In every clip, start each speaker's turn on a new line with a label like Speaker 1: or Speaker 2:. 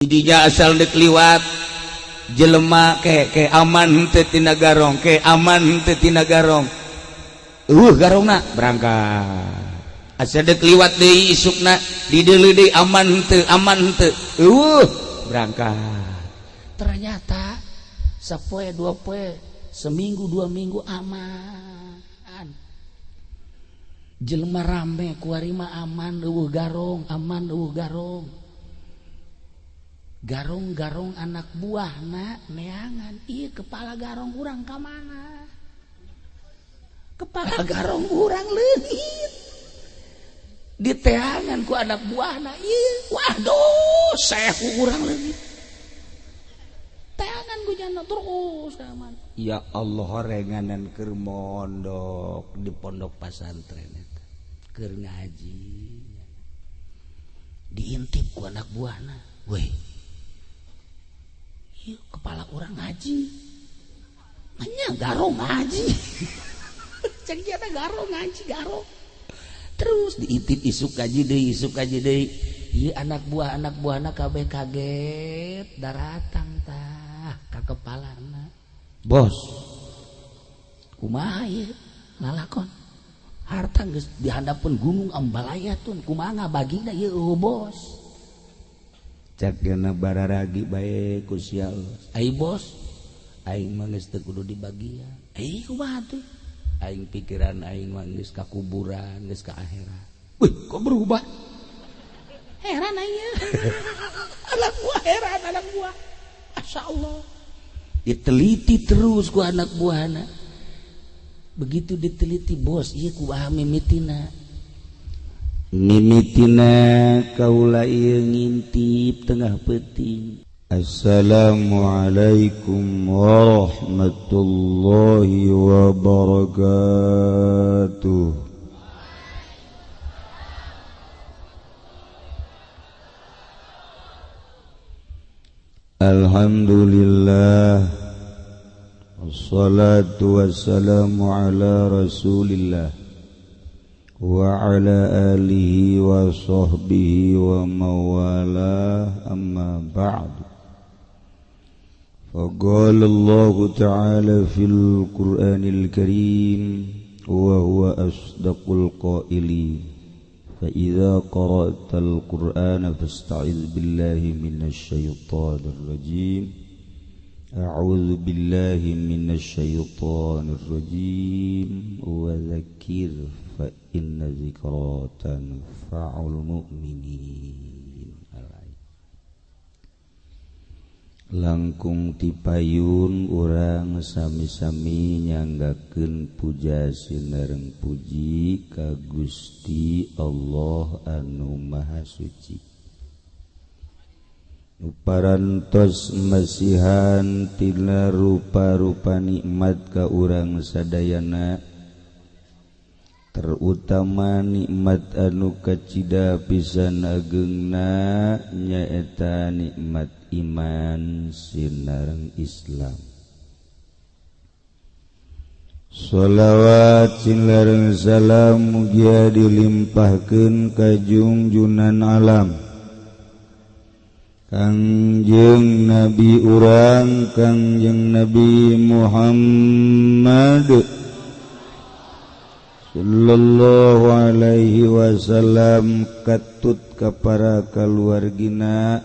Speaker 1: didinya asal dek liwat jelema ke aman teu tina garong ke aman teu tina garong garongna berangkat asal dek liwat deui isukna di deuleu deui aman teu berangkat ternyata sapoe dua poe seminggu 2 minggu aman jelema rame kuarima aman garong aman garong anak buahna neangan ieu kepala garong urang ka mana kepala garong urang leungit diteangan ku anak buahna ieu waduh sehu urang leungit teangan ku jana terus aman ya Allah horenganan keur mondok di pondok pesantren eta keur ngaji diintip ku anak buahna weh ieu kepala urang ngaji nya garong ngaji cek jana garong ngaji garong terus diintip isuk kaji deui ieu anak buahna kabeh kaget daratang tah ka kepalana bos kumaha ieu lalakon harta geus dihandapkeun gunung ambalayatun kumaha ngabagina ieu bos cak dina bararagi bae ku sia ai bos aing mah geus teu kudu dibagian ai kumaha tuh aing pikiran aing mah geus ka kuburan geus ka akhirat wih kok berubah heran aing anak buah heran anak buah masyaallah diteliti terus ku anak buahna begitu diteliti bos ieu kumaha mimitina kaula ieu ngintip tengah peuting Assalamualaikum warahmatullahi wabarakatuh Alhamdulillah wassalatu wassalamu ala rasulillah wa ala alihi wa sahbihi wa mawalah amma ba'du faqala Allah ta'ala fil Qur'anil Karim wa huwa asdaqul qailin fa idza qara'tal Qur'ana fasta'iz billahi minasy syaithanir rajim a'udzu billahi minasy syaithanir rajim wa dzakir fa inna dzikra tanfa'ul mu'minin langkung tipayun urang sami-sami nyanggakeun puja sinareng puji ka Gusti Allah anu Maha Suci parantos masihan tina rupa-rupa nikmat ka urang sadayana terutama nikmat anu kacida pisan ageungna nyaeta nikmat iman sinareng Islam sholawat sinareng salam mugia dilimpahkeun ka junjunan alam Kangjeng Nabi urang Kangjeng Nabi Muhammad sallallahu alaihi wasallam katut ka para kaluargina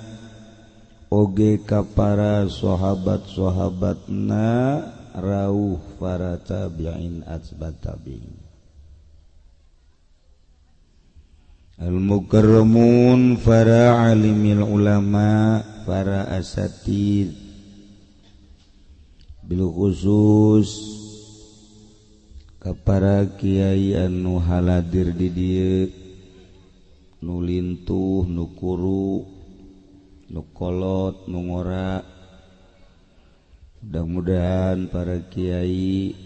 Speaker 1: oge ka para sahabat-sahabatna rawuh para tabi'in atba tabi'in al-mukarramun para alimil ulama para asatid bil khusus ka para kiai anu haladir di dieu nu lintuh nu kuru nu kolot nu ngora mudah-mudahan para kiai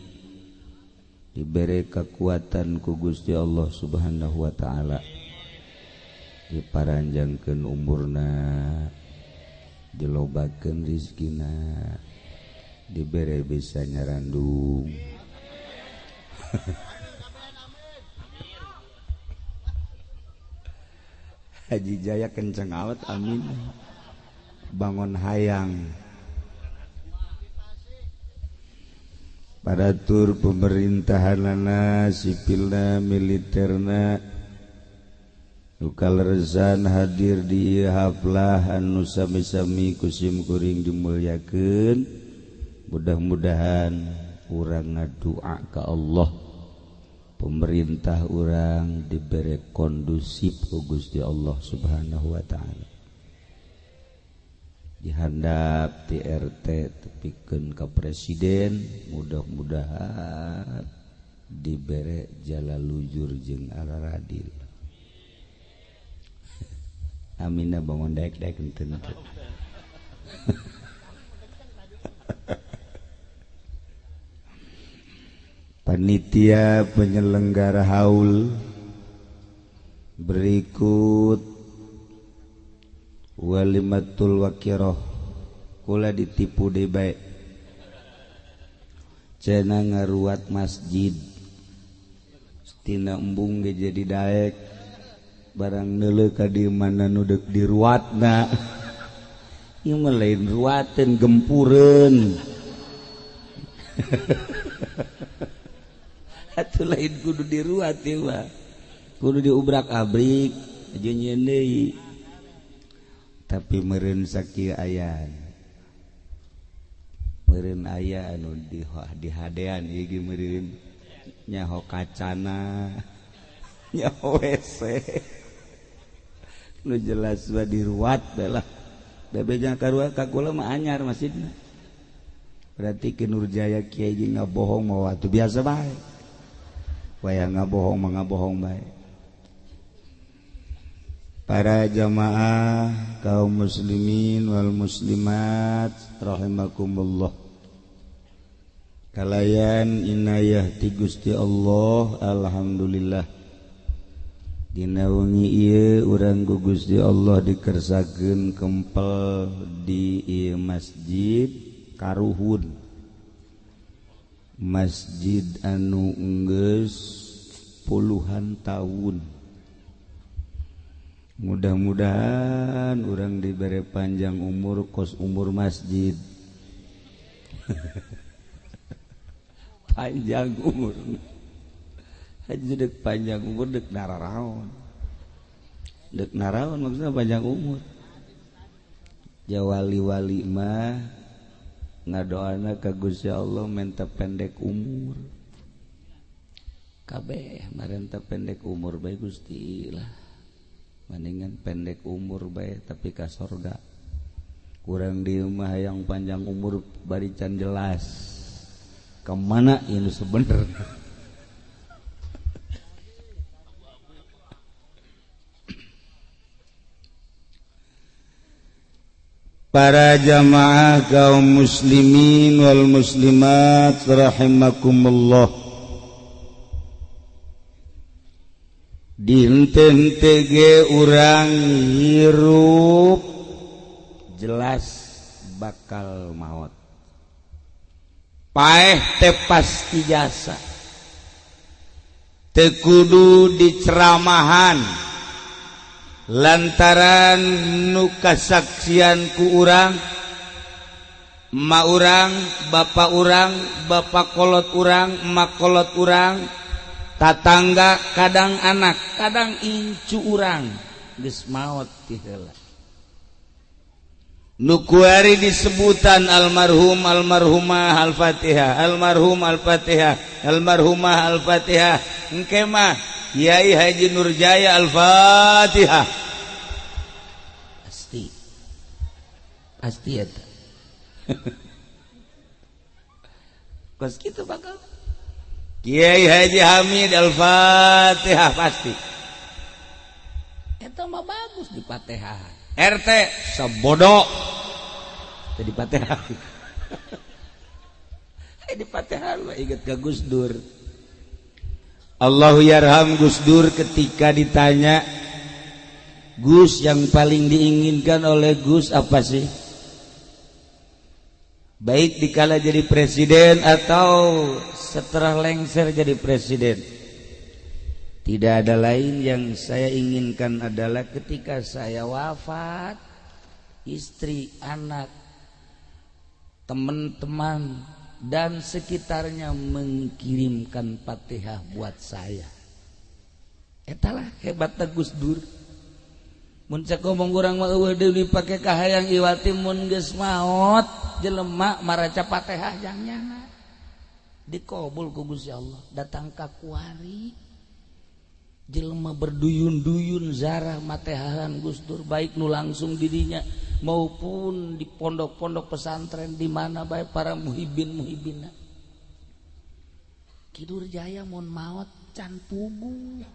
Speaker 1: diberi kekuatan ku Gusti Allah Subhanahu wa taala diparanjangkeun umurna dilobakeun rezekina dibere bisa nyarandung Haji Jaya kenceng awet amin. bangun hayang paratur pemerintahanana sipilna militerna nu kaleresan hadir di haflah anu sami-sami kusim kuring dimulyakeun mudah-mudahan urang ngadua ka Allah pemerintah urang diberi kondusif ku Gusti Allah Subhanahu wa taala dihandap ti RT tepikeun ka presiden mudah-mudahan diberi jala lujur jeung araradil amin bangun daek-daek enten panitia penyelenggara haul berikut walimatul wakiroh kula ditipu deui bae cenah ngaruat masjid tina embung ge jadi daek barang neuleuh ka dieu mana nu deuk diruatna ieu mah lain ruateun gempureun atuh lain kudu diruat ieu mah kudu diubrak-abrik aja nyieun deui tapi meureun sakieu aya meureun aya anu dihadean ieu ge meureun nyaho kacana nyaho WC nu jelas mah diruat bae lah bebejang karuat ka kula mah anyar masjidna berarti ke Nurjaya kiai ge ngabohong mah atuh biasa bae wayah ngabohong mah ngabohong bae para jamaah kaum muslimin wal muslimat rahimakumullah kalayan inayah ti Gusti Allah alhamdulillah dina wengi ieu urang ku Gusti Allah dikersakeun kempel di ieu masjid karuhun masjid anu geus puluhan tahun mudah-mudahan urang diberi panjang umur kos umur masjid panjang umur haji dek panjang umur dek nararaon maksudnya panjang umur jawali-wali mah ngadoana ka Gusti Allah menta pendek umur kabeh marenta pendek umur bae Gusti lah mendingan pendek umur bae tapi ka sorga kurang dieu mah hayang panjang umur bari can jelas kemana ini sebenarnya para jamaah kaum muslimin wal muslimat rahimakumullah dinten tege urang hirup jelas bakal maut paeh teh pasti jasa teu kudu diceramahan lantaran nu kasaksian ku urang ma urang bapak kolot urang emak kolot urang tatangga kadang anak kadang incu urang geus maot ti heula nu kuari disebutan almarhum almarhumah al-fatihah almarhum al-fatihah almarhumah al-fatihah engke mah Kiai Haji Nurjaya al-fatihah pasti eta kos kitu bakal Kiai Haji Hamid al-fatihah pasti eta mah bagus di Fatihah RT sebodoh jadi Fatihah di Fatihah mah inget ka Gus Dur Allahu yarham Gus Dur ketika ditanya Gus yang paling diinginkan oleh Gus apa sih baik dikala jadi presiden atau setelah lengser jadi presiden tidak ada lain yang saya inginkan adalah ketika saya wafat istri, anak, teman-teman dan sekitarnya mengirimkan Fatihah buat saya. Etalah hebatna Gus Dur. Mun cek ngomong urang mah eueuh deui dipake ka hayang iwati mun geus maot jelema maraca Fatihah jangnana dikabul ku Gusti Allah. Datang ka kuari jelema berduyun-duyun zarah matehahan Gus Dur baik nu langsung dirinya maupun di pondok-pondok pesantren di mana baik para muhibin-muhibina. Kidur Jaya mun maot can pugu.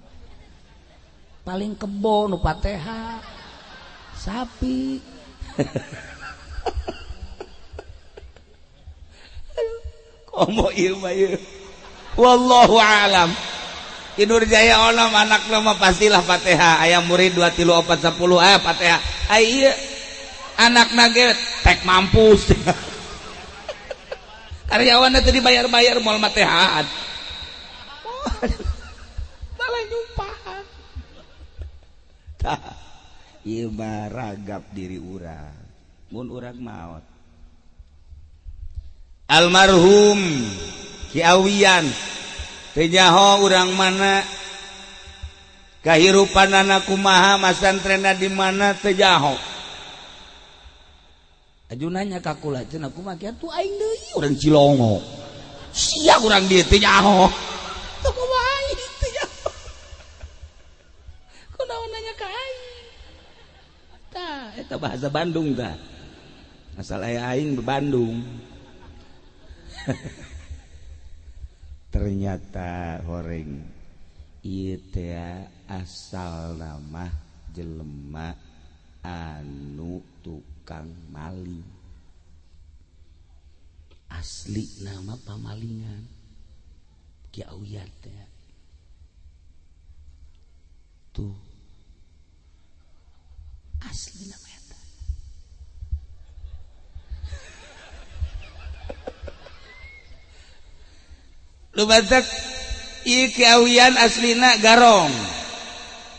Speaker 1: Paling kebo nu Fatihah sapi. Komo ieu mah ieu. Wallahu alam. Kidur Jaya onom anak mah pastilah Fatihah. Aya murid 2 3 4 10 aya Fatihah. Ai ieu anakna ge tek mampus. Karyawanna teh dibayar-bayar moal Fatihah. Malah nyumpahan. Tah ieu mah ragap diri urang. Mun urang maot. Almarhum Ki Awiyan teu nyaho urang mana kahirupanana kumaha masantrenna di mana teu nyaho. Ajunanya ka kula cenah kumaha kieu atuh aing deui urang Cilongo. Sia urang dieu teu nyaho. Teu kumaha aing teu nyaho. Kunaon nanya ka aing? Tah eta bahasa Bandung tah. Asal aya aing di Bandung. Ternyata horeng ieu teh asal nama jelema anu tukang maling. Asli nama pamalingan Ki Awiyan teh. Tuh asli nama eta. Lu batak ieu Ki Awiyan aslina Garong.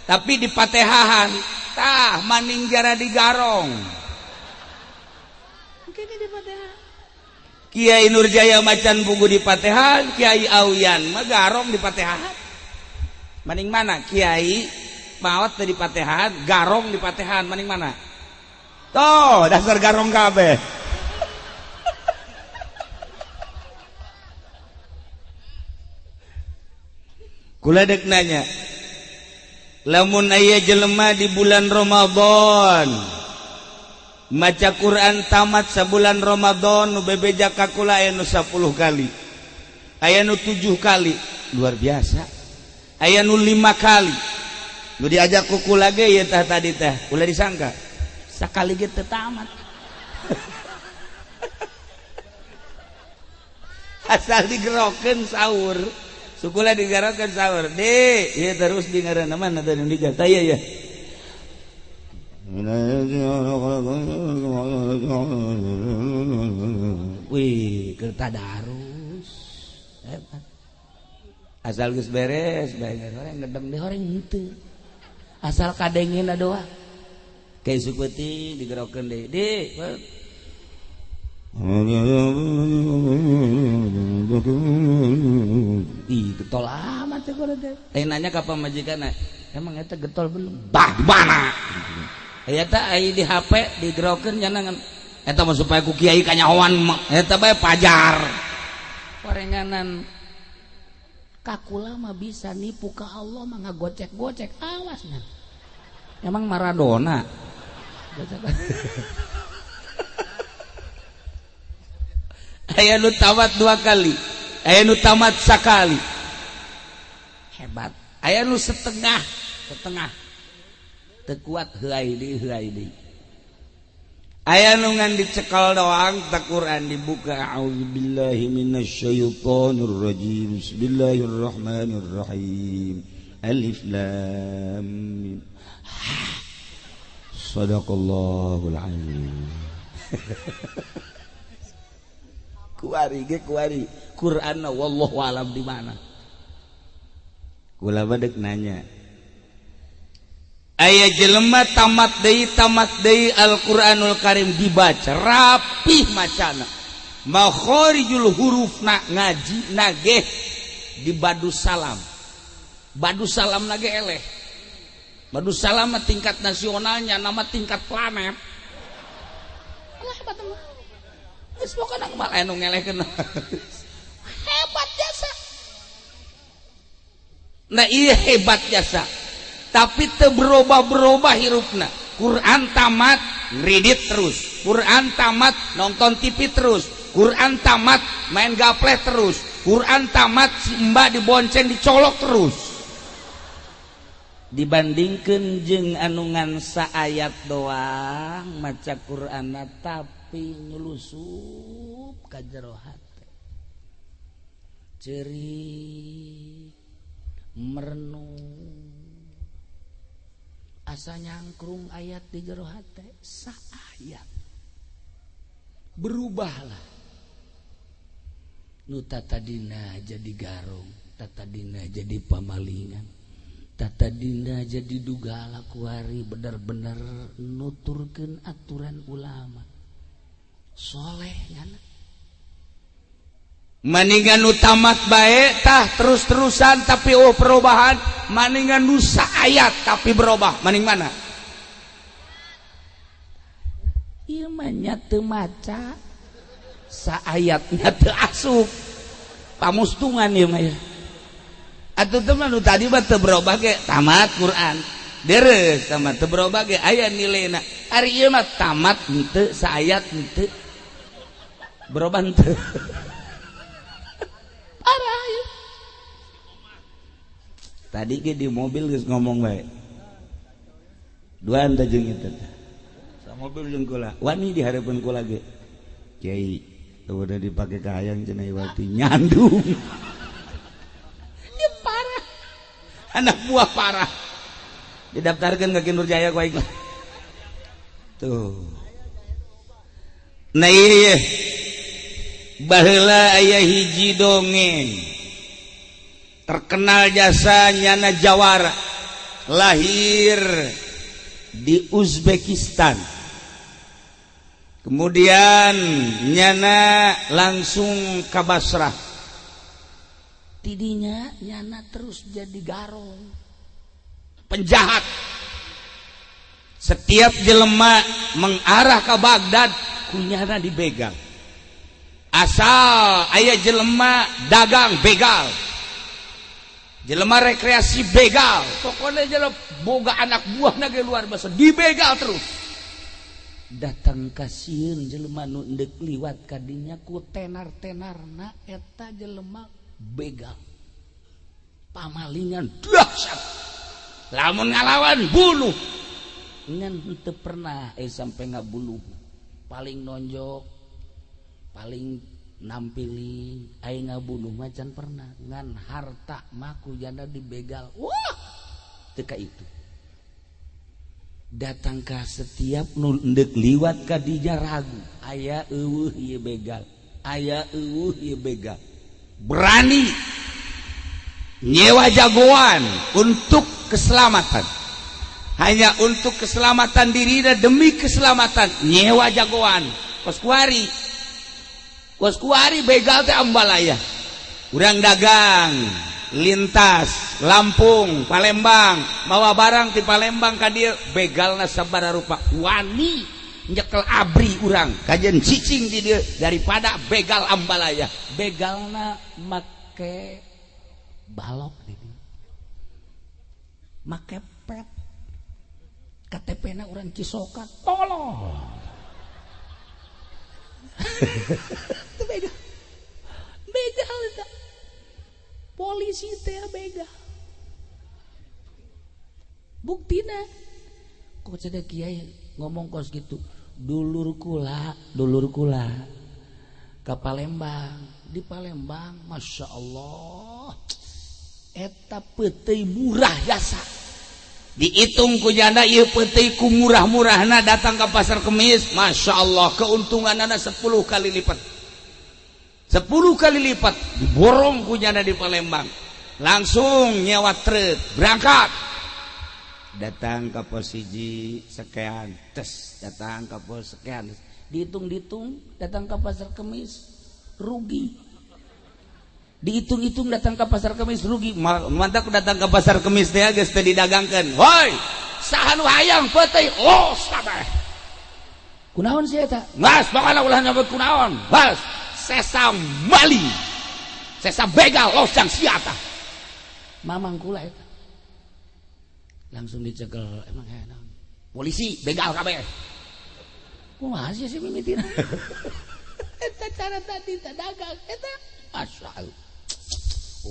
Speaker 1: Tapi di Patehahan tah maning jara di Garong. Mungkin di Patehahan. Kiai Nurjaya macan bugu di Patehahan, Kiai Awiyan mah Garong di Patehahan. Maning mana? Kiai maot di Patehahan, Garong di Patehahan, maning mana? Toh, dasar Garong kabeh. Kula dek nanya, lamun aya jelema di bulan Ramadan maca Quran tamat sabulan Ramadan nu bebeja ka kula aya nu 10 kali, aya nu 7 kali, luar biasa. Aya nu 5 kali. Nu diajak ku kula ge ieu tah tadi teh, kula disangka sakali ge teu tamat. Asal digerokeun sahur. Sukula digarotkeun sahur. Dek, ieu terus di ngaranna mana teh nu digar. Tah ieu ya. Wih, keur tadarus. Hebat. Asal geus beres, bae horeng ngedeng di horeng henteu. Asal kadengeuna doa. Kayak supeuting digerokeun deui. Dek, ih getol amat teh gua teh. Nanya ka pamajikanna, emang eta getol belum? Bah di mana? Eta aya di HP digerokeun nyanangan. Eta mah supaya ku kiai kanyahoan eta bae pajar. Parenganan kakula mah bisa nipu ka Allah mah ngagocek-gocek awasna. Emang Maradona. Aya nu tamat 2 kali, aya nu tamat sakali. Hebat. Aya nu setengah teu kuat heuai deui. Aya nu ngan dicekal doang ta Quran dibuka a'udzubillahi minasyaitonir rajim. Bismillahirrahmanirrahim. Alif lam mim. Shadaqallahul azim. Kuari Quran wallahu alam di mana. Kula badek nanya, aya jelema tamat deui Al-Qur'anul Karim dibaca rapih macana makharijul hurufna ngaji nageh di Badu Salam nage eleh Badu Salam mah tingkat nasionalnya nama tingkat planet alah batam geus pokona mah anu ngelehkeun hebat jasa nah iya hebat jasa tapi teu berubah hirupna Quran tamat ngridit terus Quran tamat nonton TV terus Quran tamat main gaple terus Quran tamat si mbak dibonceng dicolok terus dibandingkeun jeung anu ngan saayat doang maca Qur'an tapi nyulusup ka jero hate ceuri merenung asa nyangkrung ayat di jero hate saayat berubahlah nu tatadina jadi garong tatadina jadi pamalingan tatadina jadi dugala kuari bener-bener nuturkeun aturan ulama soleh ngana maningan nu tamat bae tah terus-terusan tapi perubahan maningan nu saayat tapi berubah maning mana ieu mah nya teu maca saayatnya teu asup pamustungan ieu mah ya atuh teh mah nu tadi mah teu berubah ge tamat Quran deres tamat teu berubah ge aya nilena ari ieu mah tamat henteu saayat henteu berubah henteu parah ieu tadi ge di mobil geus ngomong bae duaan teh jeung eta sa mobil jeung kula wani di hareupeun kula ge Kiai udah dipakai ke hayang cenah Iwati nyandung dia parah anak buah parah didaftarkan ke Kinur Jaya ku aing tuh nah iya baheula aya hiji dongeng terkenal jasanya na jawara lahir di Uzbekistan kemudian nyana langsung ke Basrah tidinya nyana terus jadi garong penjahat setiap jelema mengarah ke Baghdad kunyana dibegal asal aya jelema dagang begal jelema rekreasi begal pokoknya jelema boga anak buah nage luar biasa dibegal terus datang kasieun jelema nu endek liwat kadinya ku tenar-tenarna eta jelema begal pamalingan dahsyat lamun ngalawan bunuh ngan henteu pernah sampai ngabuluh paling nonjok paling nampilin aya ngabunuh macan pernah ngan harta mah ku janda dibegal wah teu ka itu datang ke setiap nu endek liwat ka dinya ragu aya eueuh ieu begal aya eueuh ieu begal berani nyewa jagoan untuk keselamatan hanya untuk keselamatan diri dan demi keselamatan nyewa jagoan kos kuari begal teh ambalaya urang dagang lintas Lampung Palembang bawa barang di Palembang ka dieu begalna sabaraha rupa wani nyekel abri urang kajen cicing di dieu daripada begal ambalaya begalna make balok di dieu make pet KTP-na urang Cisokan tolong itu begal itu polisi teh begal buktina kok cenah kiai ngomong kos gitu dulur kula ke Palembang di Palembang Masya Allah eta peuteuy murah jasa dihitung ku janda ieu peuteuy ku murah-murahna datang ke pasar Kemis Masya Allah keuntunganna 10 kali lipat 10 kali lipat diborong ku janda di Palembang langsung nyewa truk berangkat datang ke pos hiji sekian tes, datang ke pos sekian dihitung-hitung, datang ke pasar Kemis rugi, dihitung-hitung datang ke pasar Kemis rugi. Mantap datang ke pasar Kemis teh geus teu didagangkeun. Hoi, saha nu hayang peuting los kabeh. Kunaon sih eta? Ngas bakal ulah nyebut kunaon. Bas, sesa maling. Sesa begal los yang siata. Mamang kula eta. Langsung dicekel, emang naon? Polisi begal kabeh. Kumaha sih mimitina? Eta cara tadi dagang eta asal.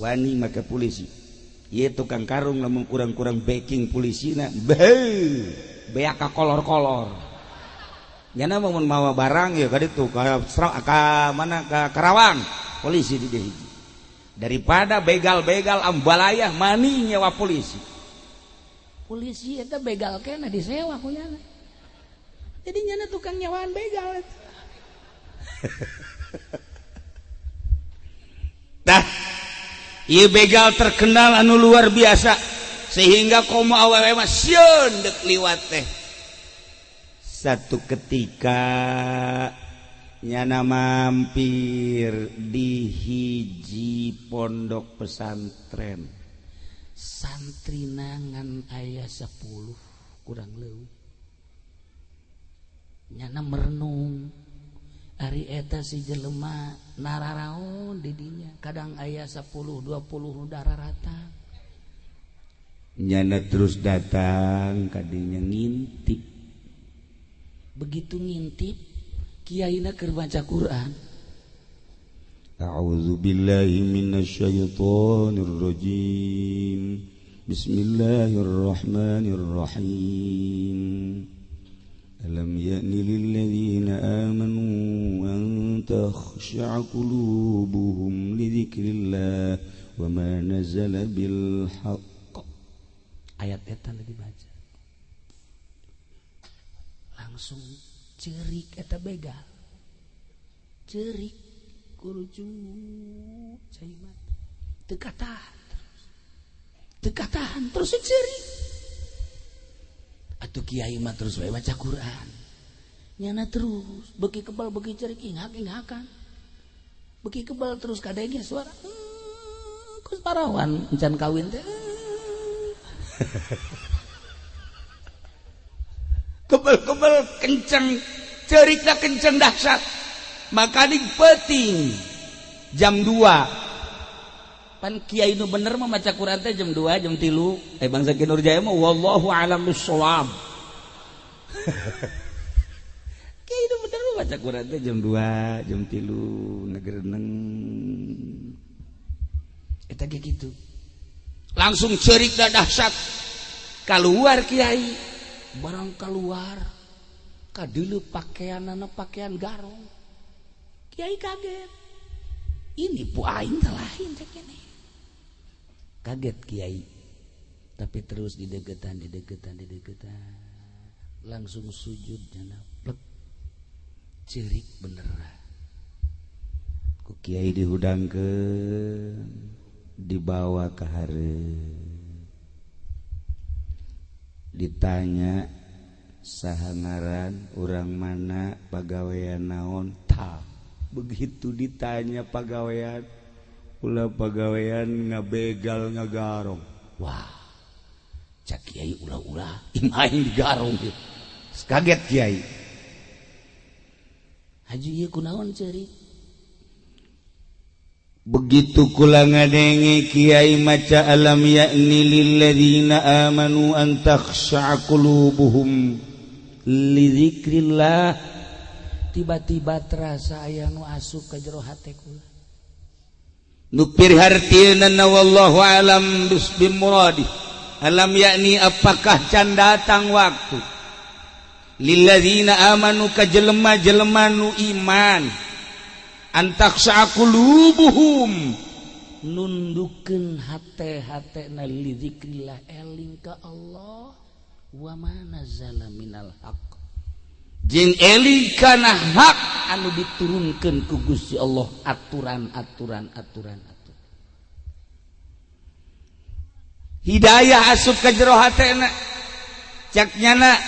Speaker 1: Wani make polisi. Ieu tukang karung lamun kurang-kurang backing polisina. Beak ka kolor-kolor. Nyana mun mawa barang ya ka ditu ka mana ka Karawang, polisi di dieu. Daripada begal-begal ambalayah mani nyewa polisi. Polisi eta begal kena disewa ku nyana. Jadi nyana tukang nyawaan begal eta. Tah, ieu begal terkenal anu luar biasa sehingga komo awewe mah sieun deuk liwat teh. Satu ketika nyana mampir di hiji pondok pesantren. Santrina ngan aya 10 kurang leuwih. Nyana merenung ari eta si jelema nararaon di dinya, kadang aya 10 20 dararata. Nyana terus datang ka dinya ngintip. Begitu ngintip kiyaina keur baca Quran. A'udzu billahi minasyaitonir rajim. Bismillahirrahmanirrahim. Alam ya'ni lil ladzina amanu an takhsha'a qulubuhum li dzikrillah wa ma nazala bil haqq. Ayat eta dibaca. Langsung cerik eta begal, cerik kurucu cai mah teu katahan terus cerik atuh kiai mah terus wae baca Quran nyana terus beuki kebal beuki cerik ingak-ingakan beuki kebal terus kadenge suara kus parawan encan kawin teh kebel-kebel kenceng cerikna kenceng dahsyat maka dipeting jam 2 pan kiai nu bener mah maca Quran teh jam 2 jam 3 Bang Zaki Nurjaya mah wallahu a'lam bissawab kiai nu bener mah maca Quran teh jam 2 jam 3 negereneng eta ge kitu langsung cerik da dahsyat keluar kiai barang keluar kadilu pakaianana pakaian garong kiai kaget ini bu aing lain cek ini kaget kiai tapi terus didegetan langsung sujud jana plek cerik beneran ku kiai dihudangkeun dibawa ka hareup ditanya saha ngaran urang mana pagawean naon tah begitu ditanya pagawean ulah pagawean ngabegal ngagarong wah cak kiai ulah-ulah imain digarong gitu kaget kiai haji ieu kunaon ceuri begitu kula ngadenge kiai maca alam ya'ni lil ladzina amanu an takhsha'a qulubuhum li dzikrillah tiba-tiba terasa aya nu asup ka jero hate kula nu pirhartieuna wallahu alam bisbim muradi alam ya'ni apakah can datang waktu lil ladzina amanu ka jelema-jelema nu iman antakhsha'a qulubuhum nundukeun hate-hatena li dzikrillah eling ka Allah wa ma nazala minal haqq jeung eling kana hak anu diturunkeun ku Gusti Allah aturan hidayah asup ka jero hatena caknyana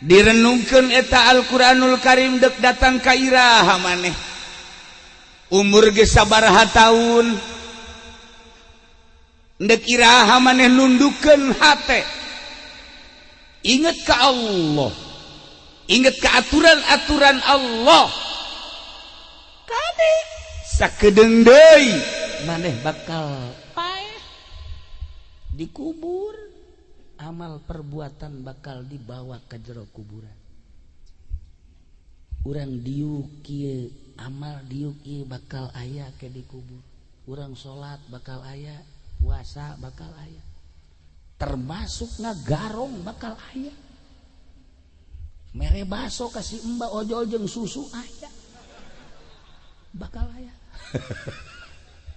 Speaker 1: direnungkeun eta Al-Qur'anul Karim dek datang ka iraha maneh umur ge sabaraha taun dek iraha maneh nundukeun hate inget ka Allah inget ka aturan-aturan Allah kade sakedeung deui maneh bakal paeh dikubur amal perbuatan bakal dibawa ke jero kuburan urang diuk kieu amal diuk ieu bakal aya ke dikubur urang salat bakal aya puasa bakal aya termasuk ngagarong bakal aya mere baso kasih embak ojol jeung susu aya bakal aya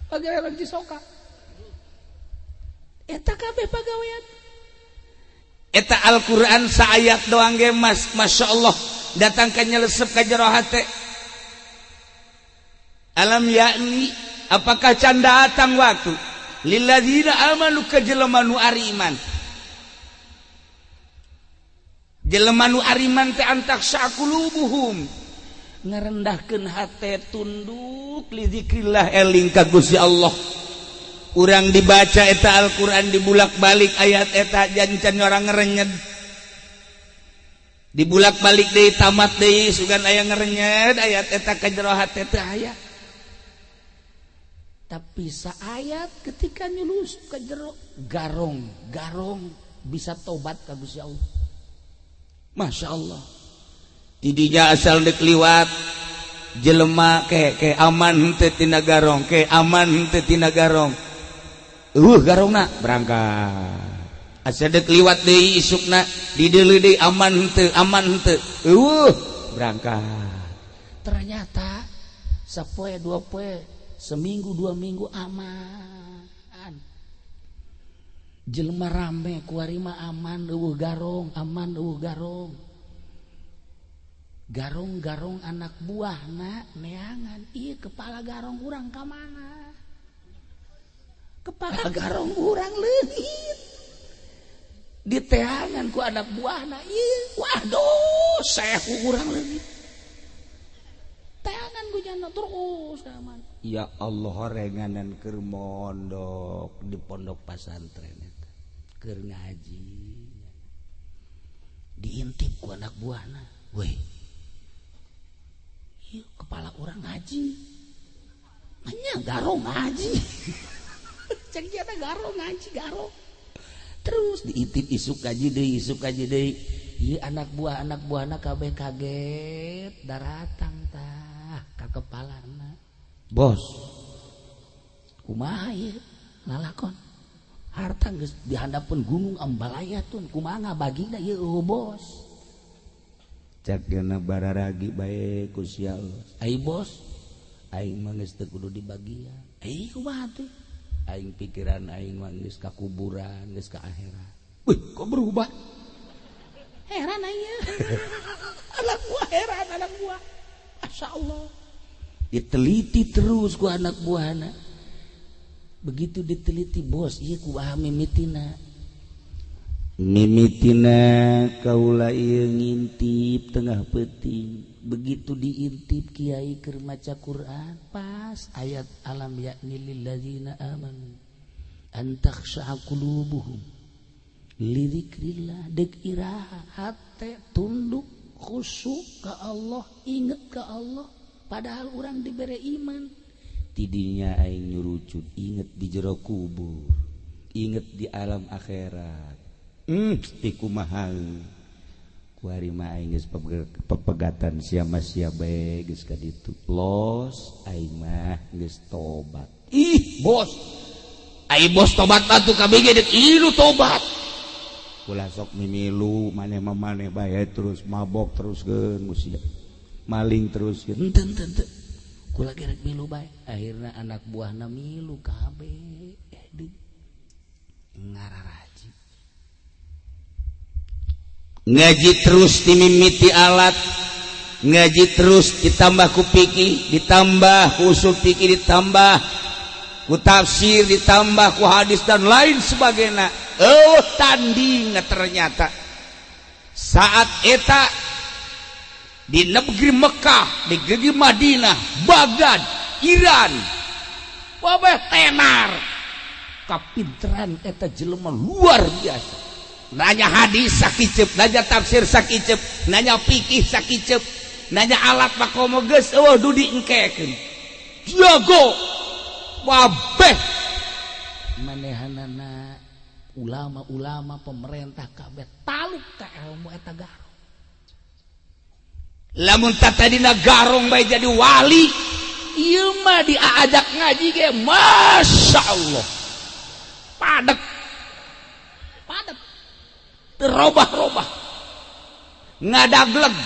Speaker 1: pagawean cisoka eta kabeh pagawean eta Al-Qur'an saayat doang ge mas masyaallah datang ka nyelesep ka jero hate alam yakni apakah can datang waktu lilladzina amanu ka jelema nu ari iman jelema nu ari iman teh antak saqulubuhum ngarendahkeun hate tunduk li zikrillah eling ka Gusti Allah urang dibaca eta Al-Qur'an dibulak-balik ayat eta jancan orang ngerenyed dibulak-balik deui tamat deui sugan aya ngerenyed ayat eta ka jero hate teh aya tapi saayat ketika nyulus ka jero garong bisa tobat ka Gusti Allah masyaallah tidinya asal dek liwat jelema ke aman henteu tina garong ke aman henteu tina garong garongna berangkat asa dek liwat deui isukna di deuleu deui aman henteu berangkat ternyata sapoe dua poe seminggu 2 minggu aman jelema rame kuarima aman garong aman garong anak buahna neangan ieu kepala garong urang ka mana kepala garong urang leungit diteangan ku anak buahna ieu waduh sehu urang leungit teangan ku jana terus aman ya Allah horenganan keur mondok di pondok pasantren eta keur ngaji diintip ku anak buahna weh ieu kepala urang ngaji nya garong ngaji cek jana garong ngaji garong terus diintip isuk kaji deui ieu anak buahna kabeh kaget daratang tah ka kepalana bos kumaha ieu lalakon harta geus dihandapkeun gunung ambalaya tun kumaha ngabagina ieu bos cak geuna bararagi bae ku sia ai bos aing mah geus teu kudu dibagian ai kumaha teh aing pikiran aing mah geus ka kuburan geus ka akhirat wih kok berubah heran aing anak buah masyaallah diteliti terus ku anak buahna begitu diteliti bos ieu kumaha mimitina kaula ieu ngintip tengah peuting begitu diintip kiai keur maca Quran pas ayat alam yakni lil ladzina amanu an takhsha'a qulubuhum li dzikrillah dek iraha hate tunduk khusyuk ka Allah inget ka Allah padahal urang dibere iman tidinya aing nyurucut inget di jero kubur inget di alam akhirat ti kumaha kuari mah aing geus pepegatan sia-sia bae geus ka ditu los aing mah geus tobat ih bos ai bos tobat atuh kabege deuk ieu tobat kula sok mimilu maneh mah maneh bae terus mabok terus geun musia maling terus henteu kula gerek milu bae akhirna anak buahna milu kabeh ngararaji ngaji terus dimimiti alat ngaji terus ditambah ku pikir ditambah ku usul pikir ditambah ku tafsir ditambah ku hadis dan lain sebagainya. Tanding ternyata saat eta di negeri Mekah, di negeri Madinah, Baghdad, Iran, wabah tenar kapinteran eta jelema luar biasa. Nanya hadis sakicep, nanya tafsir sakicep, nanya fikih sakicep, nanya alat makomo geus dudi engkekeun. Jago wabeh manehanana ulama-ulama pemerintah kabeh taluk ka ilmu eta garong. Lamun tadina garong bae jadi wali, ieu mah diajak ngaji ge masyaallah. Padet terobah-robah ngadagleg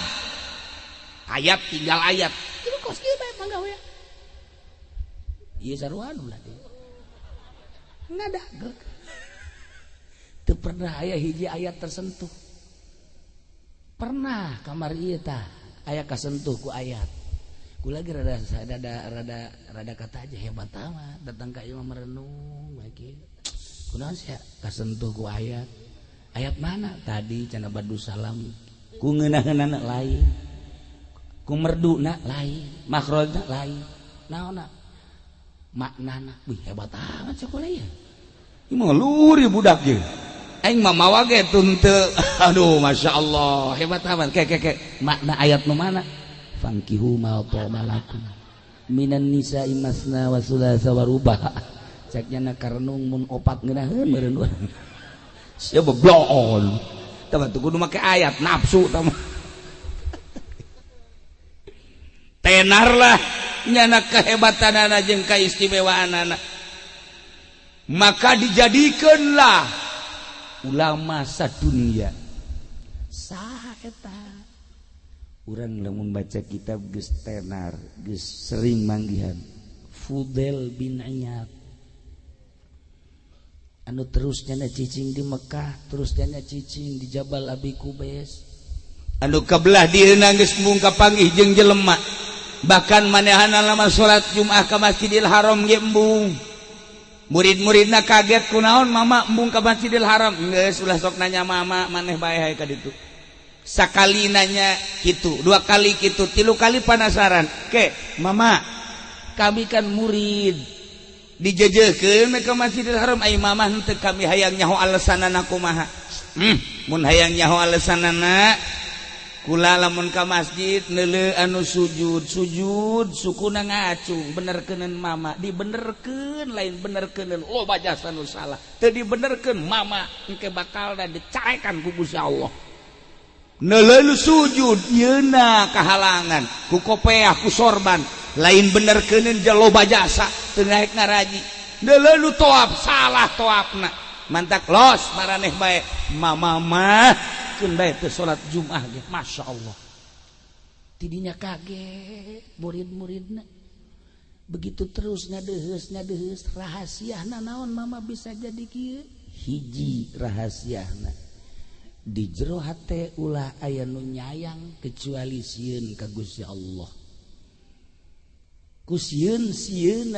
Speaker 1: ayat tinggal ayat itu kos kieu bae manggawe ieu sarua ulah ngadagleg teu pernah aya hiji ayat tersentuh. Pernah kamar ieu tah aya kasentuh ku ayat ku lagi rada kata aja hebat amat datang ka ieu merenung bagi kunaon sia kasentuh ku ayat. Ayat mana tadi cenah badu salam ku ngeunaheunana lain ku merduna lain makhrajna lain naonna maknana wih hebat amat sakola ya ieu mah luhur budak ge aing mah mawa ge tun teu aduh masyaallah hebat amat ke makna ayat nu mana fankihu ma ta'alakum minan nisa'i masna wa thulatsa wa ruba' ceknya karenung mun opat ngeunaheun meureun urang sia beblon tah tuh kudu make ayat nafsu tah tenar lah nyana kehebatanana jeung kaistimewaanana maka dijadikeunlah ulama sadunya saha eta urang lamun baca kitab geus tenar geus sering manggihan Fudail bin Iyad anu terusnya cicing di Mekah terusnya cicing di Jabal Abi Kubais anu kabelah dieuna geus mungka panggih jeung jelema bahkan manehana lamun salat Jumat ka Masjidil Haram ge embung murid-muridna kaget kunaon mama embung ka Masjidil Haram geus ulah sok nanya mama maneh bae hae ka ditu sakali nanya kitu dua kali kitu tilu kali penasaran ke mama kami kan murid dijejekeun ka Masjidil Haram ai mamah henteu kami hayang nyaho alesanana kumaha mun hayang nyaho alesanana kula lamun ka masjid neuleuh anu sujud sukuna ngacung benerkeuneun mama dibenerkeun lain benerkeuneun loba jasa nu salah teu dibenerkeun mama engke bakal dicarekan ku Gusti Allah neuleuh sujud yeuna kahalangan ku kopeah ku sorban lain benerkeun loba jasa teu naek ngaraji neuleuh toab salah toabna mantak los maraneh bae mama mah keun bae teu salat Jumat ge masyaallah tidinya kaget murid-muridna begitu terus ngadeheus rahasiana naon mama bisa jadi kieu hiji rahasiana di jero hate ulah aya nu nyayang kecuali sieun ka Gusti Allah ku sieun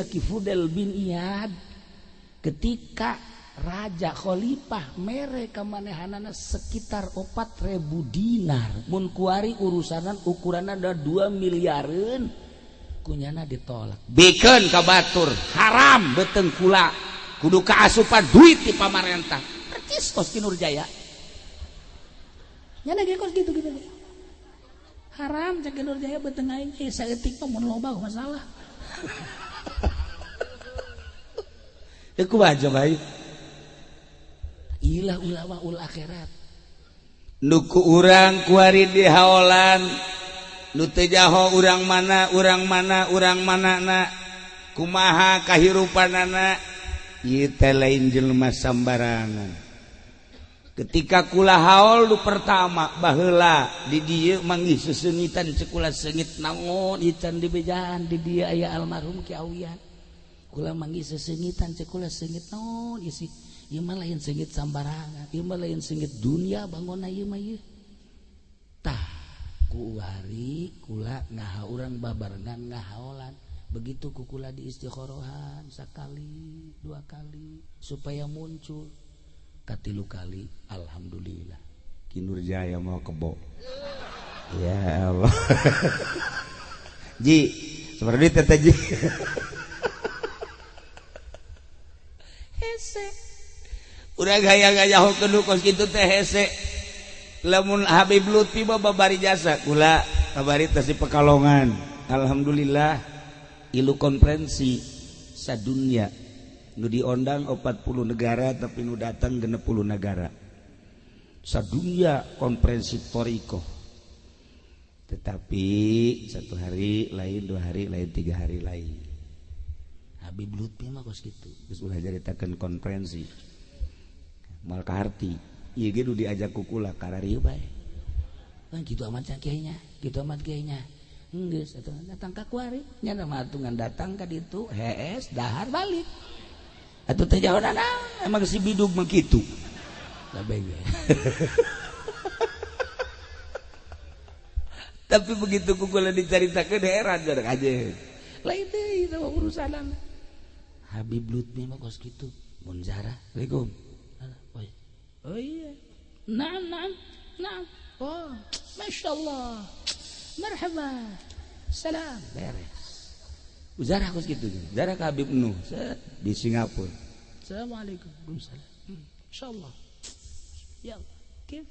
Speaker 1: ki Fudail bin Iyad ketika raja khalifah mere ka manehanana sekitar 4.000 dinar mun kuari urusanan ukuranna ada 2 miliareun kunyana ditolak bikeun ka batur haram beuteung kula kudu kaasupan duit ti pamarentah percis kos ki Nurjaya nya ge kos gitu haram cek Nurjaya beuteung aing saeutik mah mun loba masalah ku baca bae ilah ulama ul akhirat nuku urang kuari di haolan nu teu jaho urang mana na kumaha kahirupanana ieu teh lain jelema sambarangan ketika kula haol nu pertama baheula di dieu manggih seseungitan cekula seungit naon ican di bejaan di dieu aya almarhum Ki Awian kula manggih seseungitan cekula seungit naon isi ieu mah lain seungit sambarangan ieu mah lain seungit dunia bangona ieu mah ieu tah ku wari kula ngaha urang babarengan ngahaolan begitu kukula di istikharohan sekali 2 kali supaya muncul katilu kali alhamdulillah Kinurjaya mau kebo ya Allah Ji seperti teh Ji hese udah gaya-gaya hokeun kos kitu teh hese lamun Habib Lutfi babari jasa kula kabari teh si Pekalongan alhamdulillah ilu konferensi sadunya nu diondang 40 negara tapi nu datang 60 negara sadunya konferensi toriko tetapi 1 hari lain 2 hari lain 3 hari lain Habib Lutfi mah kos kitu geus ulah jaritakeun konferensi mal kaharti ieu ge nu diajak kukula kararieu bae kan kitu amat kiainya geus atuh datang ka kuari nya mah atungan datang ka ditu hees dahar balik atuh teh jawaban emang si bidug mah kitu sabege tapi begitu kukula dicaritakeun heran jarak aja lain teh itu urusanan Habib Lutfi mah kos kitu mun zarah Assalamualaikum oh iya naam oh masyaallah marhaba salam beres zarah kos kitu zarah ka Habib Nuh di Singapura assalamualaikum waalaikumsalam insyaallah ya kif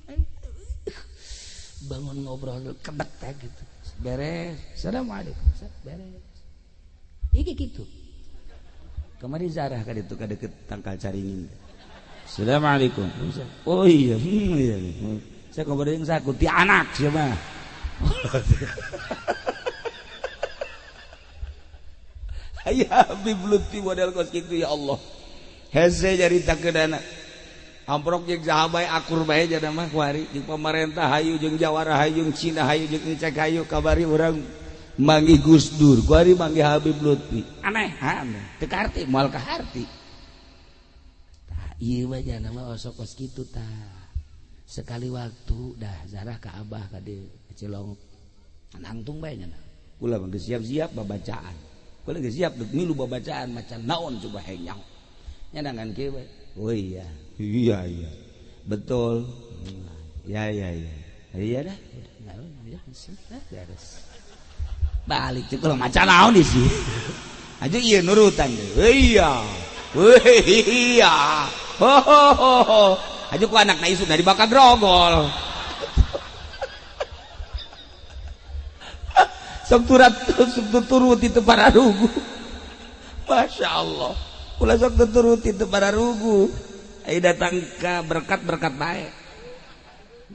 Speaker 1: bangun ngobrol kedek teh gitu beres assalamualaikum beres iki gitu kemarin zarah ka ditu ka deket tangkal caringin assalamualaikum oh iya saya ngobrol yang saku ti anak siapa aya Habib Lutfi model kos kitu ya Allah hese jaritakeun anak amprok jeung sahabai akur bae jana mah kuari jeung pamarentah hayu jeung jawara hayu jeung Cina hayu jeung cek hayu kabari urang manggih Gus Dur kuari manggih Habib Lutfi aneh teu kaharti moal kaharti tah ieu mah jana mah osok kos kitu tah sekali waktu dah zarah ka abah ka dieu Cilong nangtung bae nya kula mah geus siap-siap babacaan kula geus siap deuk milu babacaan macan naon coba henyang nya dangan kieu bae oh iya betul ya dah beres balik cek kalau macan naon di sih aja iya nurutan iya ho aja ku anak na isu dari bakal grogol sok turut itu para rugu Masya Allah ulah sok turut itu para rugu ayo datang ke berkat baik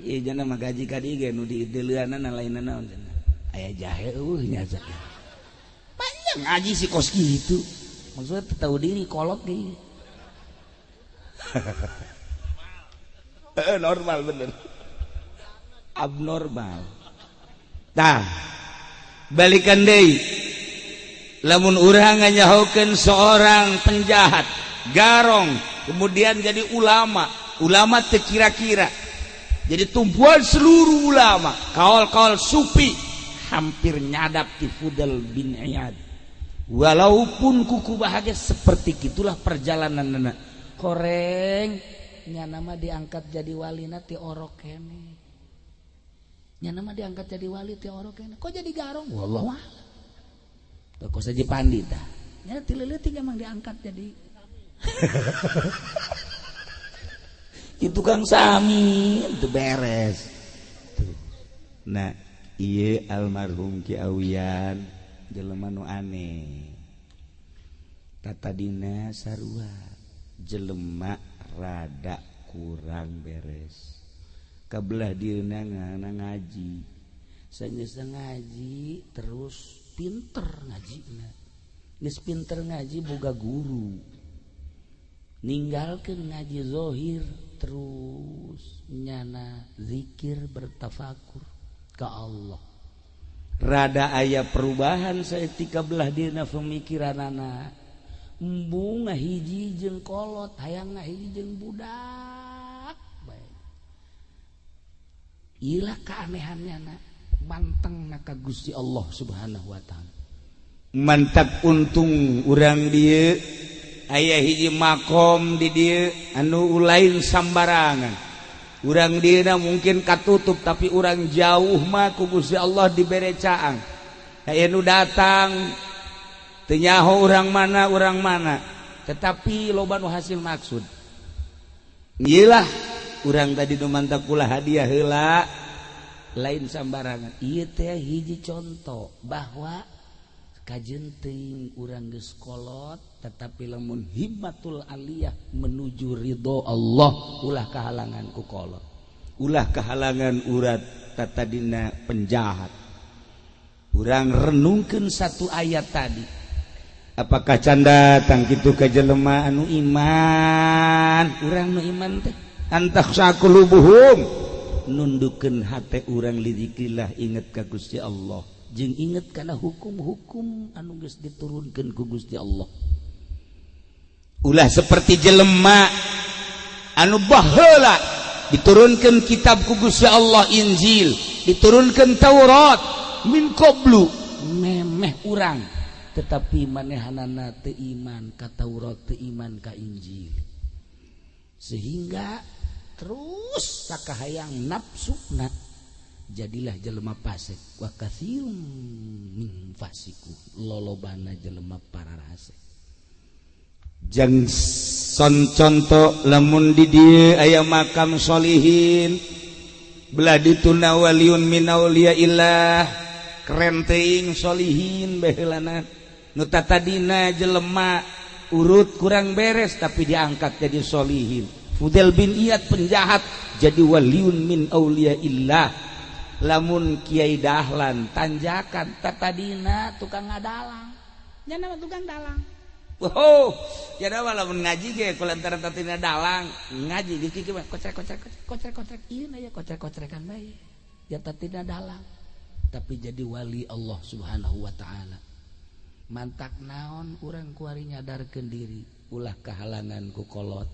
Speaker 1: iya jana mah gaji kadi ge nu diideuleunana lainna naon cenah aya jahe nya cenah banyak ngaji si kos kitu maksudnya tahu diri kolot ge normal bener abnormal tah balikan deui lamun urang nganyahokeun seorang penjahat garong kemudian jadi ulama teu kira-kira jadi tumpuan seluruh ulama kaul sufi hampir nyadap di Fudal bin Iyad walaupun kuku bahagia seperti itulah perjalanan koreng nya nama diangkat jadi walina ti orok kene nya nama diangkat jadi wali ti orok kene kok jadi garong wallahu a'lam kok saja pandi tah nya ti leuleut emang diangkat jadi itu Kang Sami itu beres nah ieu almarhum Ki Awian jelema nu aneh tata dina sarua jelema rada kurang beres kabelah dieuna ngaji sageus ngaji terus pinter ngajina geus pinter ngaji boga guru ninggalkeun ngaji zahir terus nyana zikir bertafakur ka Allah rada aya perubahan saeutika belah dina pemikiranana embung ngahiji jeung kolot hayang ngahiji jeung budak bae ieu lah kaanehanna mantengna ka Gusti Allah Subhanahu wa taala mantap untung urang dia aya hiji makom di dia anu lain sambarangan urang dia mungkin katutup tapi urang jauh mah ku Gusti Allah dibere caang aya nu datang teu nyaho urang mana tetapi loba nu hasil maksud iyalah urang tadi nu mantap kula hadiah heula lain sambarangan ieu teh hiji contoh bahwa kajen teuing urang geus kolot tetapi lamun himmatul aliyah menuju ridho Allah ulah kahalangan ku kolot ulah kahalangan urat tatadina penjahat urang renungkeun satu ayat tadi apakah can datang kitu ka jelema anu iman urang nu iman teh antakhsha qulubuhum nundukkeun hate urang lidzikrillah inget ka Gusti Allah jeung inget kana hukum-hukum anu geus diturunkeun ku Gusti Allah ulah seperti jelema anu baheula diturunkeun kitab ku Gusti Allah Injil diturunkeun Taurat min qablu memeh urang tetapi manehanana teu iman ka Taurat teu iman ka Injil sehingga terus sakahayang nafsuna jadilah jelema fasik wa katsirun min fasiku lolobana jelema pararase jang contoh lamun di dieu aya makam sholihin belah dituna waliun min auliyaillah keren teuing sholihin baheulana nu tatadina jelema urut kurang beres tapi diangkat jadi sholihin Fudail bin Iyad penjahat jadi waliun min auliyaillah lamun Kiai Dahlan tanjakan tatadina tukang ngadalang nya nama tukang dalang wow ya da lamun ngaji ge kulantaran tatadina dalang ngaji dikiki kocrek ieu na ya kocrek-kocrekan bae ya tatadina dalang tapi jadi wali Allah Subhanahu wa taala mantak naon urang kuari nyadarkeun diri ulah kahalangan ku kolot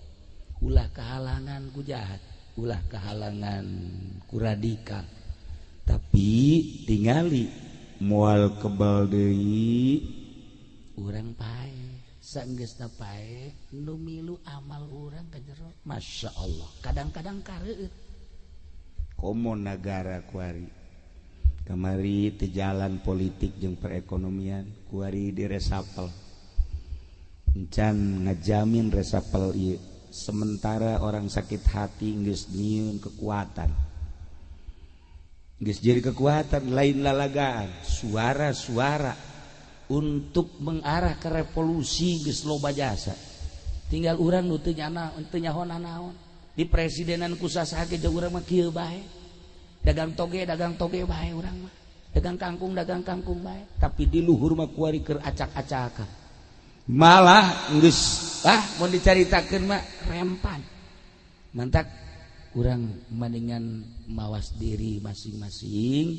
Speaker 1: ulah kahalangan ku jahat ulah kahalangan ku radikal tapi tingali moal kebal deui urang pae saenggeusna pae nu milu amal urang ka jero masyaallah kadang-kadang kareueut komo nagara kuari kamari teu jalan politik jeung perekonomian kuari diresapel encan ngajamin resapel ieu sementara orang sakit hati geus nyieun kekuatan geus jadi kekuatan lain lalagaan suara-suara untuk mengarah ke revolusi geus loba jasa tinggal urang nu teu nyaho naon di presidenan ku sasaha ge urang mah kieu bae dagang toge bae urang mah dagang kangkung bae tapi di luhur mah kuari keur acak-acakan malah geus mun dicaritakeun mah rempan mantak urang mendingan mawas diri masing-masing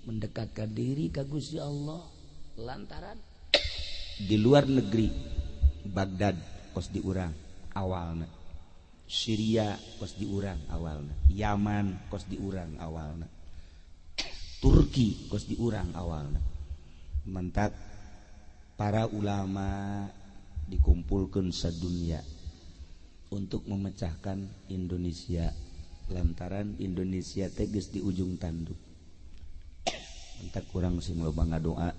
Speaker 1: mendekatkan diri ka Gusti Allah lantaran di luar negeri Baghdad kos di urang awalna Syria kos di urang awalna Yaman kos di urang awalna Turki kos di urang awalna mentak para ulama dikumpulkeun sadunya untuk memecahkan Indonesia lantaran Indonesia teh geus di ujung tanduk entak kurang sing loba ngadoa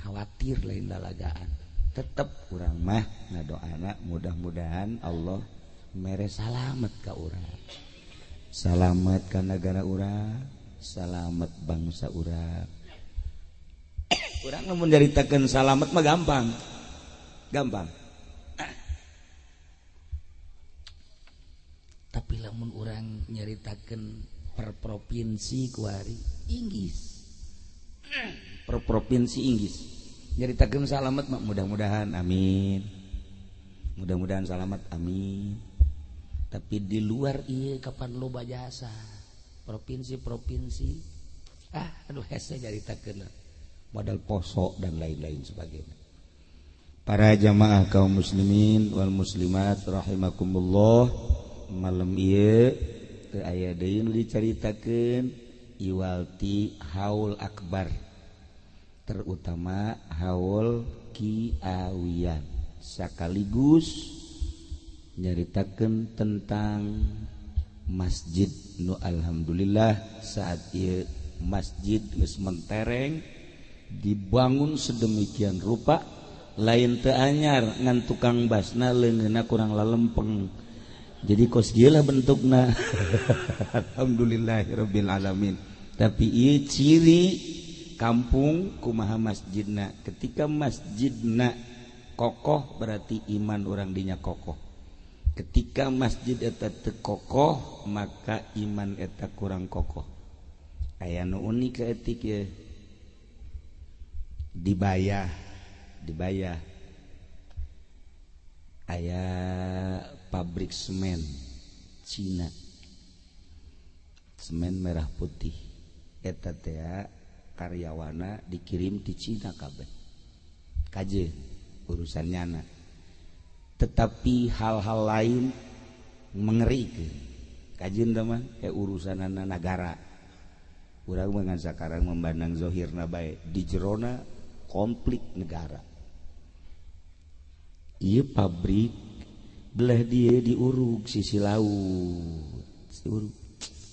Speaker 1: khawatir lain lalagaan tetep urang mah ngadoana mudah-mudahan Allah mere salamet ka urang salamet ka negara urang salamet bangsa urang urang lamun nyaritakeun salamet mah gampang tapi lamun urang nyaritakeun per provinsi kuari Inggris per provinsi Inggris nyaritakeun salamet mah mudah-mudahan amin mudah-mudahan salamet amin tapi di luar ieu kapan loba jasa provinsi-provinsi aduh hese nyaritakeun modal poso dan lain-lain sebagainya para jamaah kaum muslimin wal muslimat rahimakumullah malam ieu teu aya deui nu dicaritakeun iwalti haul akbar terutama haul kiawian sekaligus nyaritakeun tentang masjid nu alhamdulillah saat ieu masjid geus mentereng dibangun sedemikian rupa lain teu anyar ngan tukang basna leungeunna kurang lalempeng jadi kos ieu lah bentukna alhamdulillahirabbil alamin tapi ieu ciri kampung kumaha masjidna ketika masjidna kokoh berarti iman orang dinya kokoh ketika masjid eta teu kokoh maka iman eta kurang kokoh aya nu unik etik ye dibayah aya pabrik semen Cina semen merah putih eta teh karyawana dikirim di Cina kabeh kaje urusannyana tetapi hal-hal lain mengerikan kajeun mah urusanana negara urang mah sakarang membandang zahirna bae di jerona konflik negara ieu pabrik belah dia diurug sisi laut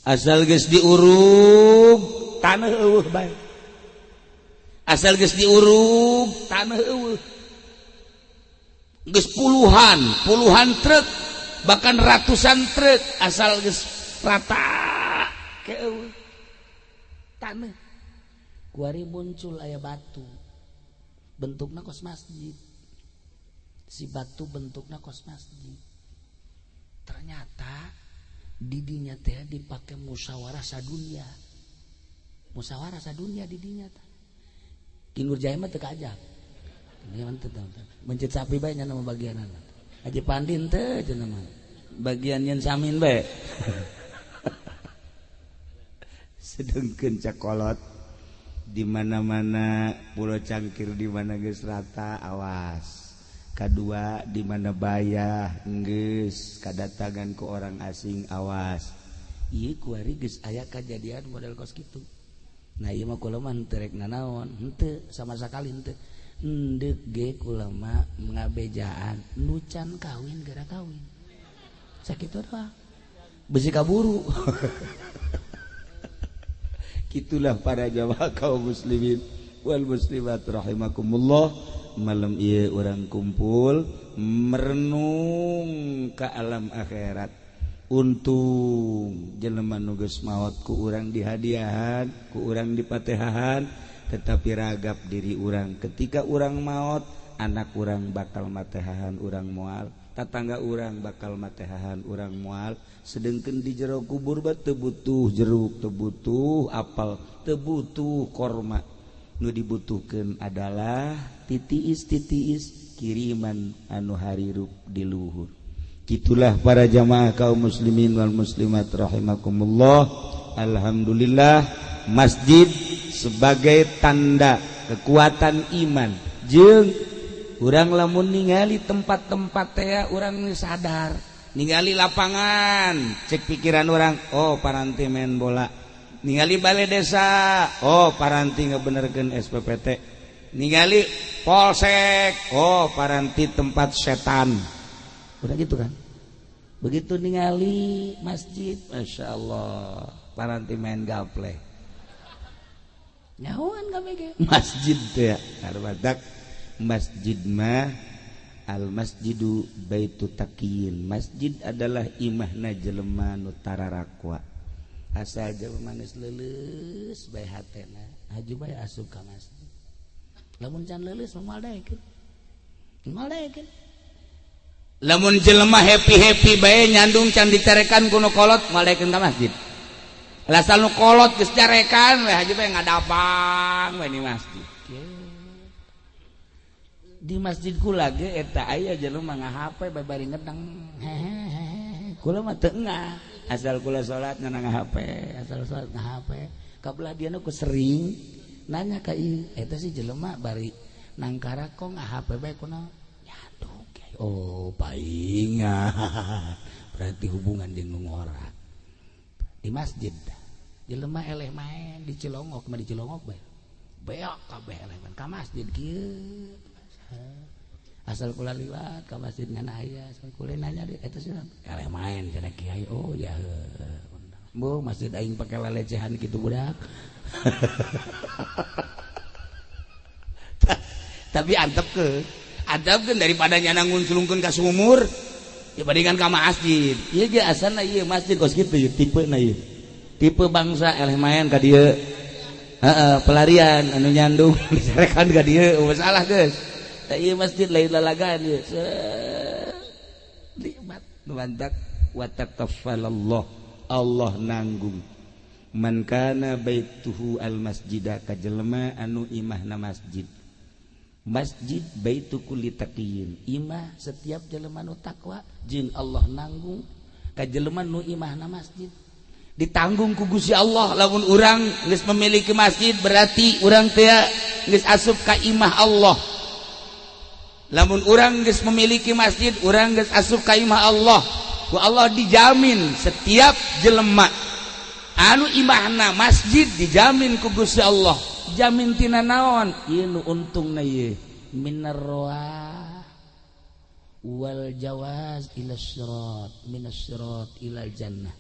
Speaker 1: asal geus diurug tanah eueuh bae asal geus diurug tanah eueuh geus puluhan truk bahkan ratusan truk asal geus rata ke eueuh tanah kuari muncul aya batu bentukna kos masjid si batu bentukna kos masjid ternyata didinya teh dipake musyawarah sadunia di dinya teh di Nurjaya mah teu kaajak mencet sapi bae nya nama bagianana Haji Pandin teh cenah mah bagian yen samin bae sedengkeun cakolot di mana-mana pulau cangkir di mana geus rata awas kadua di mana bayah geus kadatangan ku orang asing awas ieu kuari geus aya kajadian model kos kitu. Nah ieu mah kula mah teu rek nanaon henteu sama sakali henteu hendeuk ge kula mah ngabejaan nu can kawin gara kawin sakitu doang besi kaburu gitulah para jamaah kaum muslimin wal muslimat rahimakumullah malam ieu urang kumpul merenung ka alam akhirat untung jelema nu geus maot ku urang dihadiahan ku urang dipatehahan tetapi ragap diri urang ketika urang maot anak urang bakal matehahan urang moal tatangga urang bakal matehahan urang moal sedengkeun di jero kubur ba teu butuh jeruk teu butuh apel teu butuh korma nu dibutuhkeun adalah titiis kiriman anu harirup di luhur. Gitulah para jamaah kaum muslimin wal muslimat rahimakumullah. Alhamdulillah masjid sebagai tanda kekuatan iman jeung urang lamun ningali tempat-tempat teh urang sadar ningali lapangan cek pikiran orang oh paranti main bola ningali balai desa oh paranti ngebenerkeun SPPT ningali polsek oh paranti tempat setan udah gitu kan begitu ningali masjid Masya Allah paranti main gaple nyahuan kabeh masjid teh karbadak masjid mah al masjidu baitu taqiyin masjid adalah imahna jelema nu tararakwa asa jelema geus leuleus bae hatena haju bae asup ka masjid lamun can leuleus moal daekeun lamun jelema happy bae nyandung can diterekan ku nu kolot moal daekeun ka masjid lasal nu kolot geus jarekan we haju bae ngadapang we di masjid di masjid kula ge eta aya jelema ngahape babari ngedang kula mah teu engah asal kula salat nganang ngahape asal salat ngahape kabelah dieu ku sering nanya ka ieu eta si jelema bari nangkara kok ngahape bae kunaon nyandung oh paingan berarti hubungan jeung ngora di masjid jelema eleh main di Cilongok mah di Cilongok bae beok kabeh elemen ka masjid kieu asal kula liwat ka masjid ngan aya asal kula nanya di eta sih eleh main cenah kiai oh ya bu masjid aing pake lelecehan kitu budak tapi antepkeun daripada nyana ngunculungkeun ka sumur dibandingkan ka masjid ieu ge asalna ieu masjid kos kitu ieu tipena ieu tipe bangsa eleh main ka dieu pelarian anu nyandung disarekan ka dieu masalah geus da ieu masjid lain lalagaan ieu nikmat nuantak wa takaffalallah Allah nanggung man kana baituhu al masjidah ka jelema anu imahna masjid masjid baitu kulli taqiyin imah setiap jelema nu takwa jeung Allah nanggung ka jelema nu imahna masjid ditanggung ku Gusti Allah lamun urang geus memiliki masjid berarti urang teh geus asup ka imah Allah lamun urang geus memiliki masjid urang geus asup ka imah Allah ku Allah dijamin setiap jelema anu imahna masjid dijamin ku Gusti Allah jamin tina naon ieu nu untungna ieu minar roah wal jawaz ila sirat minas sirat ila jannah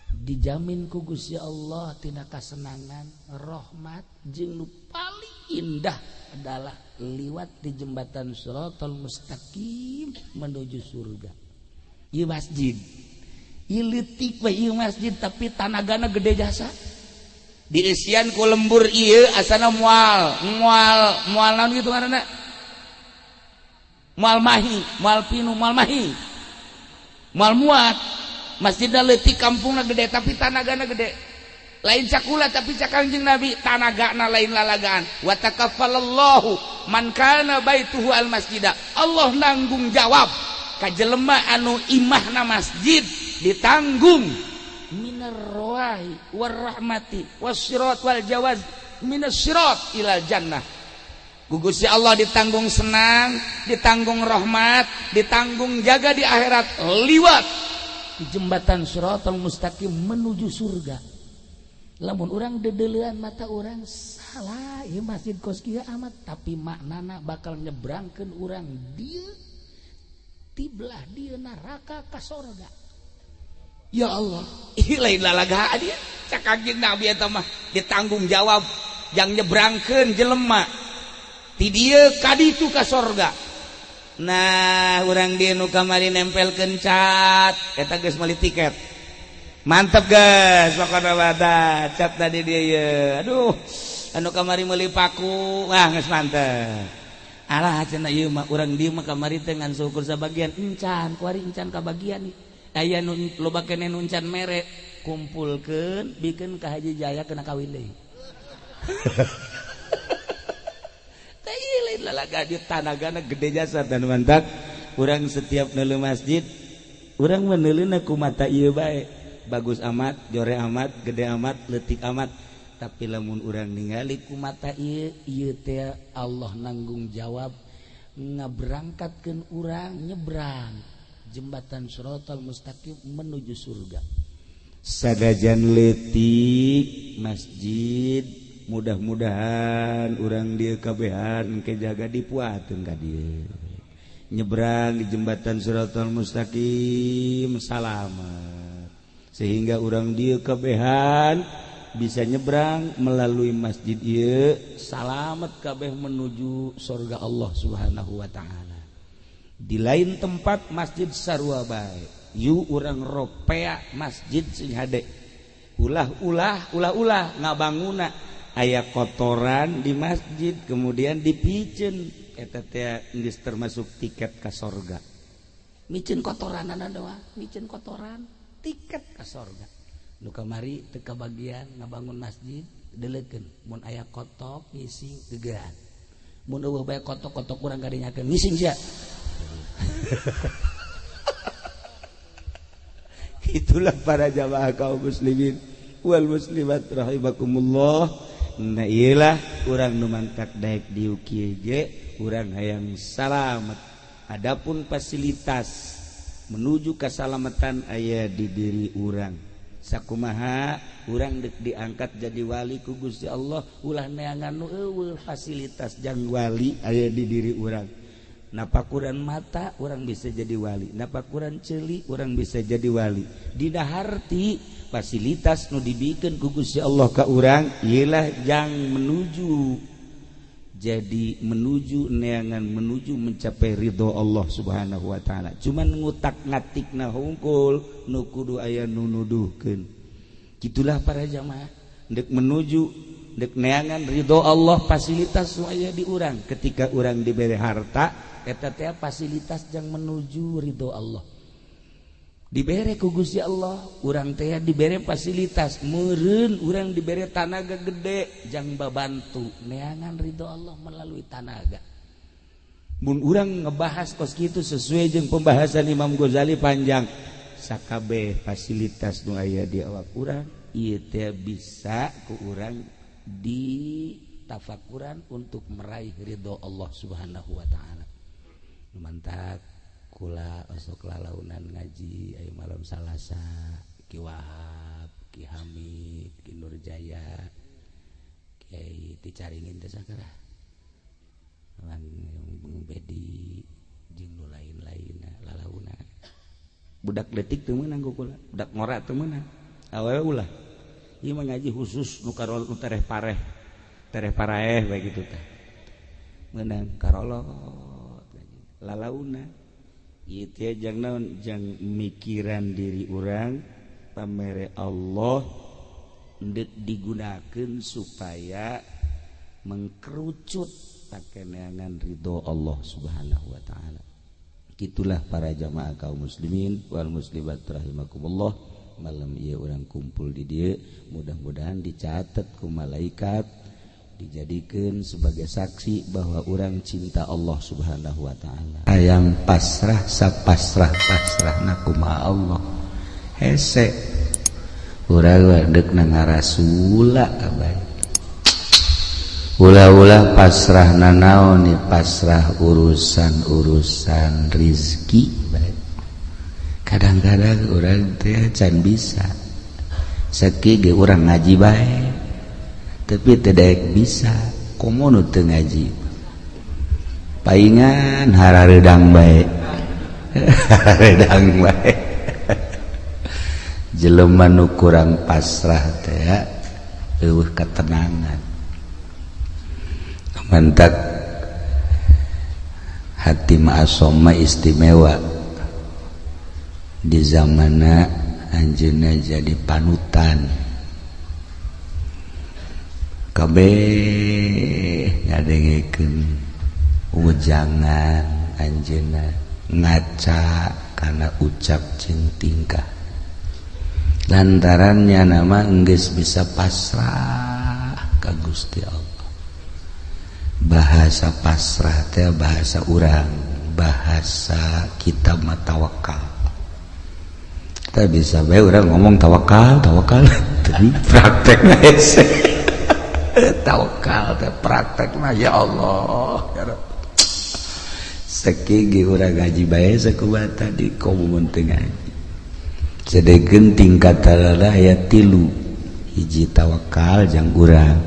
Speaker 1: dijamin ku Gusti Allah tina kasenangan rahmat jeung nu paling indah adalah liwat di jembatan Shiratal Mustaqim menuju surga ieu masjid ieu leutik we ieu masjid tapi tanagana gede jasa diisian ku lembur ieu asana moal naon kitu ngaranna moal mahi moal pinu moal mahi moal muat masjidna leutik kampungna gede tapi tanagana gede lain cakula tapi cak Kangjeng Nabi tanagana lain lalagaan wa takaffalallahu man kana baituhu al masjidah Allah nanggung jawab ka jelema anu imahna masjid ditanggung minar rawahi war rahmati wasyirat wal jawaz minas syirat ilal jannah Gusti Allah ditanggung senang ditanggung rahmat ditanggung jaga di akhirat liwat di jembatan Shiratal Mustaqim menuju surga lamun urang dedeulean mata urang salah ieu masjid kos kieu amat tapi maknana bakal nyebrangkeun urang dieu tiblah dieu neraka ka surga ya Allah ih lain lalagaan dia cak Kangjeng Nabi eta mah ditanggung jawab jang nyebrangkeun jelema ti dieu ka ditu ka surga nah urang dieu nu kamari nempelkeun cat eta geus meuli tiket mantep geus pokona wadah cat tadi dia ieu aduh anu kamari meuli paku wah geus mantep alah cenah ieu mah urang dieu mah kamari teh ngan syukur sabagian encan kuari encan kabagian aya nu loba keneh nu encan mere kumpulkeun bikeun ka Haji Jaya kena kawin deui lain lalaga di tanagana gede jasa dan mantak urang setiap neuleuh masjid urang meneuleuhna ku mata ieu bae bagus amat jore amat gede amat leutik amat tapi lamun urang ningali ku mata ieu teh Allah nanggung jawab ngaberangkatkeun urang nyebrang jembatan Shiratal Mustaqim menuju surga sadajan leutik masjid mudah-mudahan urang dieu kabehan ke jaga dipuateun ka dieu nyebrang di jembatan Shiratal Mustaqim salamet sehingga urang dieu kabehan bisa nyebrang melalui masjid ieu salamet kabeh menuju surga Allah Subhanahu wa taala di lain tempat masjid sarua bae yu urang ropea masjid sing hade ulah ngabanguna aya kotoran di masjid kemudian dipiceun eta teh geus termasuk tiket ka surga miceun kotoranana doang miceun kotoran tiket ka surga nu kamari teu kabagian ngabangun masjid deulekeun mun aya kotok ngising gegean mun eueuh bae kotok-kotok urang garinyakeun ngising sia itulah para jamaah kaum muslimin wal muslimat rahimakumullah nah iyalah urang nu mantak daek dieu kieu ge urang hayang salamet adapun fasilitas menuju keselamatan aya di diri urang sakumaha urang dek diangkat jadi wali ku Gusti Allah ulah neangan nu eueuh fasilitas jang wali aya di diri urang. Napakuran mata urang bisa jadi wali, napakuran ceuli urang bisa jadi wali. Dina harti fasilitas nu dibikeun ku Gusti Allah ka urang ialah jang menuju jadi menuju neangan menuju mencapai ridho Allah Subhanahu wa taala. Cuman ngutak ngatikna hungkul nu kudu aya nu nuduhkeun. Gitulah para jamaah dek menuju dek neangan ridho Allah fasilitas nu aya di urang. Ketika urang dibere harta eta teh fasilitas jang menuju ridho Allah. Dibere ku Gusti Allah, urang teh dibere fasilitas, meureun urang dibere tanaga gede, jang babantu neangan ridho Allah melalui tanaga. Mun urang ngebahas kos kitu sesuai jeung pembahasan Imam Ghazali panjang, sakabeh fasilitas nu aya di awak urang ieu teh bisa ku urang ditafakuran untuk meraih ridho Allah Subhanahu wa taala. Mantap kula osok lalaunan ngaji aya malam Salasa Ki Wahab, Ki Hamid, Ki Nurjaya, Kiai Ticaringin teh sakara. Lan Bedi jeung nu lain-lainna lalauna. Budak letik teu meunang ku kula, budak ngora teu meunang. Awewe ulah. Ieu mah ngaji khusus nu karol nu tereh pareh bae kitu teh. Meunang karolot lalauna. Ieu jang naon jang mikiran diri urang pamere Allah ndek digunakeun supaya mengkerucut pakeneangan ridho Allah Subhanahu wa taala. Gitulah para jamaah kaum muslimin wal muslimat rahimakumullah, malam ieu urang kumpul di dieu mudah-mudahan dicatat ku malaikat dijadikan sebagai saksi bahwa orang cinta Allah Subhanahu wa taala. Hayang pasrah sapasrah-pasrahna kumaha Allah. Hese urang deuk ngarasula abay. Ulah-ulah pasrahna naon ni pasrah urusan rizki bae. Kadang-kadang urang teh can bisa. Sakieu ge urang ngaji bae. Tapi tidak bisa komo teu ngaji paingan hararedang bae hararedang bae jelema nu kurang pasrah teh eueuh katenangan mantak hati ma'asoma istimewa di zamanna anjeunna jadi panutan kabeh ngadengekeun ujangan anjeunna ngaca kana ucap jeung tingkah lantarannya nama geus bisa pasrah ka Gusti Allah. Bahasa pasrah teh bahasa urang, bahasa kita mah tawakal. Kita bisa bae urang ngomong tawakal tapi praktekna hese tawakal teh praktekna ya Allah ya Rabb. Sakigi urang ngaji bae sakumaha tadi komo teu ngaji. Sadegeun tingkatanna aya 3. Hiji tawakal jang urang.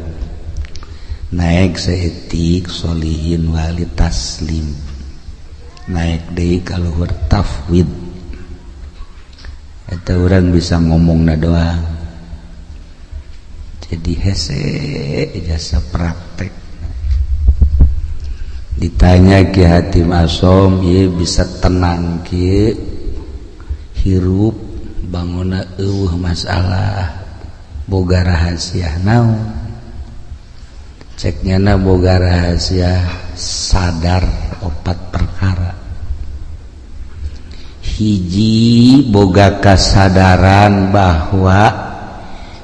Speaker 1: Naik saetik solihin wali taslim. Naik deui ka luhur tafwid. Eta urang bisa ngomongna doang. Jadi hese jasa praktek. Ditanya Ki Hatim Asom, ieu bisa tenang kieu hirup banguna eueuh masalah boga rahasia naon? Ceknyana boga rahasia sadar 4 perkara. Hiji boga kasadaran bahwa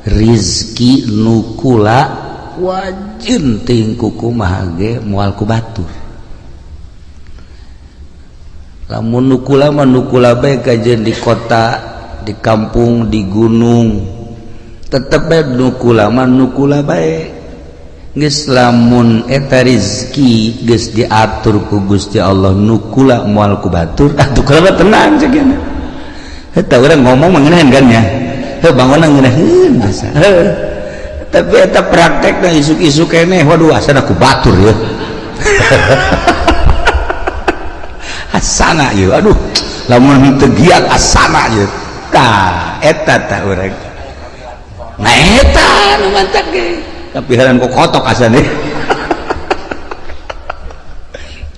Speaker 1: rizki nukula wajin tingku kumaha ge moal ku batur. Lamun nukula mah nukula bae kajeun di kota, di kampung, di gunung, tetep bae nukula mah nukula bae. Geus lamun eta rizki geus diatur ku Gusti Allah nukula moal ku batur, atuh kula tenang ceuk. Eta urang ngomong mengenahan kan ya. bangunan ngeunaheun bisa tapi eta praktekna isuk-isuk keneh waduh asana ku batur ya asana ieu aduh lamun teu giat asana ieu tah eta tah urang nah eta nu mantap ge tapi haran kok kotok asana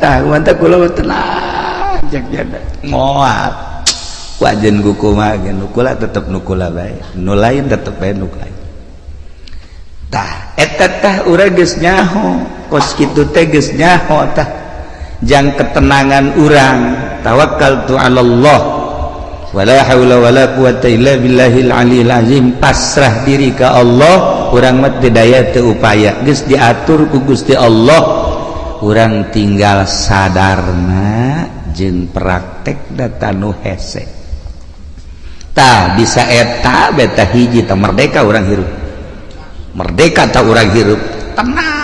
Speaker 1: tah mantap kula tenang jak jada moal wajen kumaha ge nukula tetep nukula bae nu lain tetep bae nu lain tah eta tah urang geus nyaho kos kitu teh geus nyaho tah jang ketenangan urang tawakkaltu 'alallah wala haula wala quwata illa billahil aliyil azim pasrah diri ka Allah urang mah teu daya teu upaya geus diatur ku Gusti Allah urang tinggal sadarna jeung praktekna tanu hese tah bisa eta beta hiji tah merdeka urang hirup merdeka tah urang hirup tenang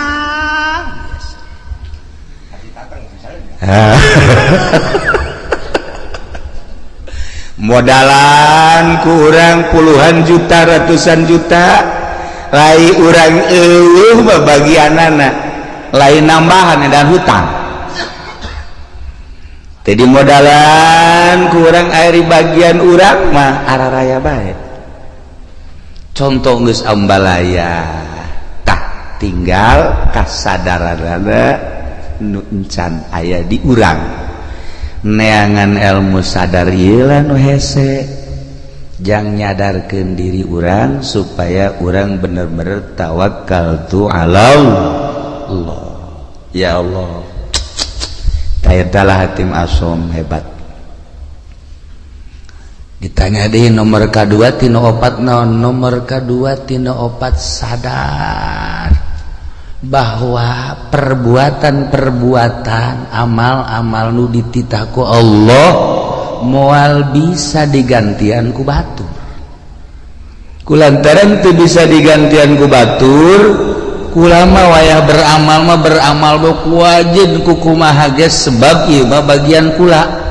Speaker 1: modalan ku urang puluhan juta ratusan juta lai urang eueuh bagianana lain nambahan dan hutang jadi modalan ku urang airi bagian urang mah araraya bae contoh geus ambalaya tah tinggal kasadaranana nu encan aya di urang neangan ilmu sadar ieu lah nu hese jang nyadarkeun diri urang supaya urang bener-bener tawakkaltu 'alallah ya Allah tayatalah hatim asom hebat ditanya deh nomor kedua tino opat non nomor kedua tino opat sadar bahwa perbuatan-perbuatan amal-amal nu dititah ku Allah moal bisa digantian ku batur kulantaran teu bisa digantian ku batur kulama wayah beramal mah beramal ku wajib ku kumaha geus sebab ieu mah bagian kula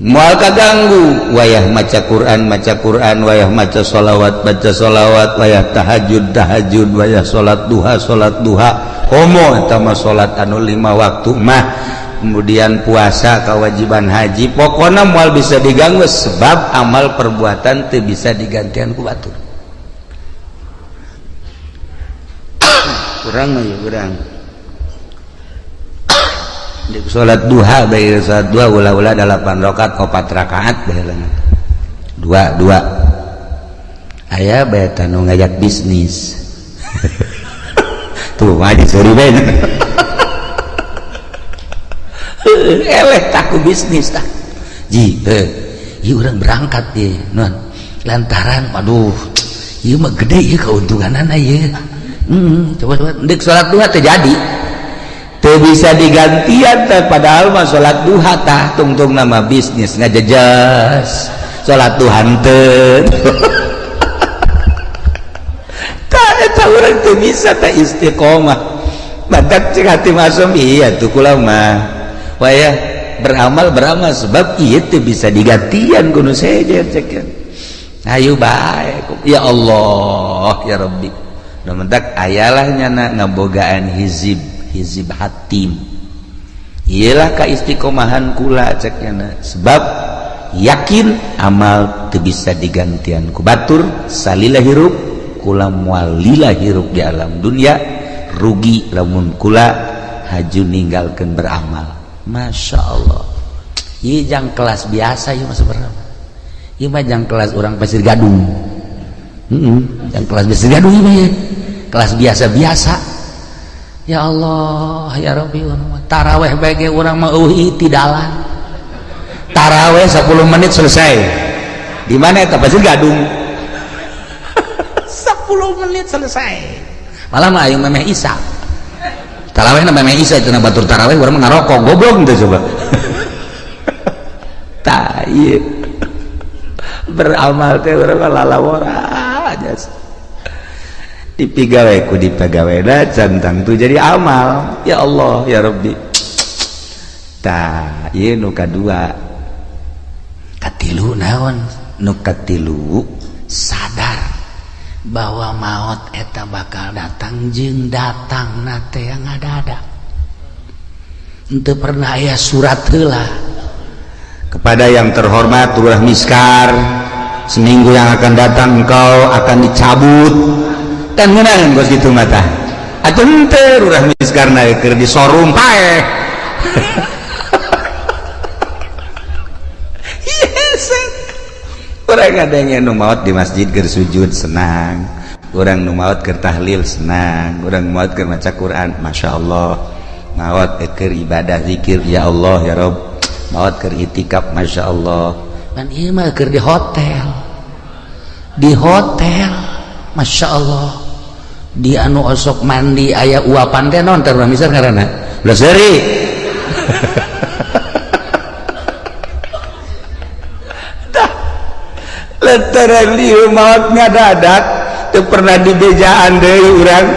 Speaker 1: moal kaganggu wayah maca Quran wayah maca sholawat wayah tahajud wayah salat duha komo eta mah salat anu 5 waktu mah kemudian puasa kewajiban haji pokona moal bisa diganggu sebab amal perbuatan teu bisa digantian ku batur kurang mah ya kurang di salat duha bae salat duha ulah-ulah 8 rakaat 4 rakaat baheula 2 aya bae tanu ngajak bisnis tuh ngaji sorry bae eleh taku bisnis tah ji ieu urang berangkat ye non lantaran waduh ieu mah gede ieu keuntunganana ieu coba deuk salat duha teh jadi teu bisa digantian teh padahal mah salat duha tah tungtung nama bisnis ngajejas salat duha henteu tah eta urang teu bisa tah istiqomah badak cek hati masuk iya tuh kula mah wayah beramal sebab ieu teu bisa digantian kudu sejen cekeun ayo bae ya Allah ya Rabbi da mentak ayalah nyana ngabogaan hizib hatim iyalah kaistiqomahan kula cekna sebab yakin amal teu bisa digantian ku batur salila hirup kula moal lila hirup di alam dunia rugi lamun kula haju ninggalkeun beramal Masya Allah ieu jang kelas biasa ieu mah sebenarnya ieu mah jang kelas orang Pasir Gadung jang kelas Pasir Gadung ieu mah ya kelas biasa-biasa ya Allah ya Rabbi taraweh bage urang mah eueuh tidalan taraweh 10 menit selesai di mana eta Pasir Gadung 10 menit selesai malah mah aya memeh Isa taraweh na memeh Isa itu na batur taraweh urang mah ngarokok goblok teh coba tah ieu beramal teh urang lalawora aja dipigawaiku dipegawainya centang tuh jadi amal ya Allah ya Rabbi tah ieu nu kadua katilu naon nukatilu sadar bahwa maut eta bakal datang jeung datang nate yang ada henteu pernah aya surat heula kepada yang terhormat Lurah Miskar, seminggu yang akan datang engkau akan dicabut dan ngeunaan geus kitu mah tah atuh henteu Lurah Miskarna keur di showroom pae orang ada yang nu maot di masjid keur sujud senang, orang nu maot keur tahlil senang, orang maot keur maca Quran Masya Allah, maot keur ibadah zikir ya Allah ya Rabb, maot keur itikaf Masya Allah. Dan ieu mah keur di hotel Masya Allah, di anu osok mandi aya uapan teh naon teh misal ngaranna Leseri lantaran lieu maot ngadadak teu pernah dibejaan deui urang.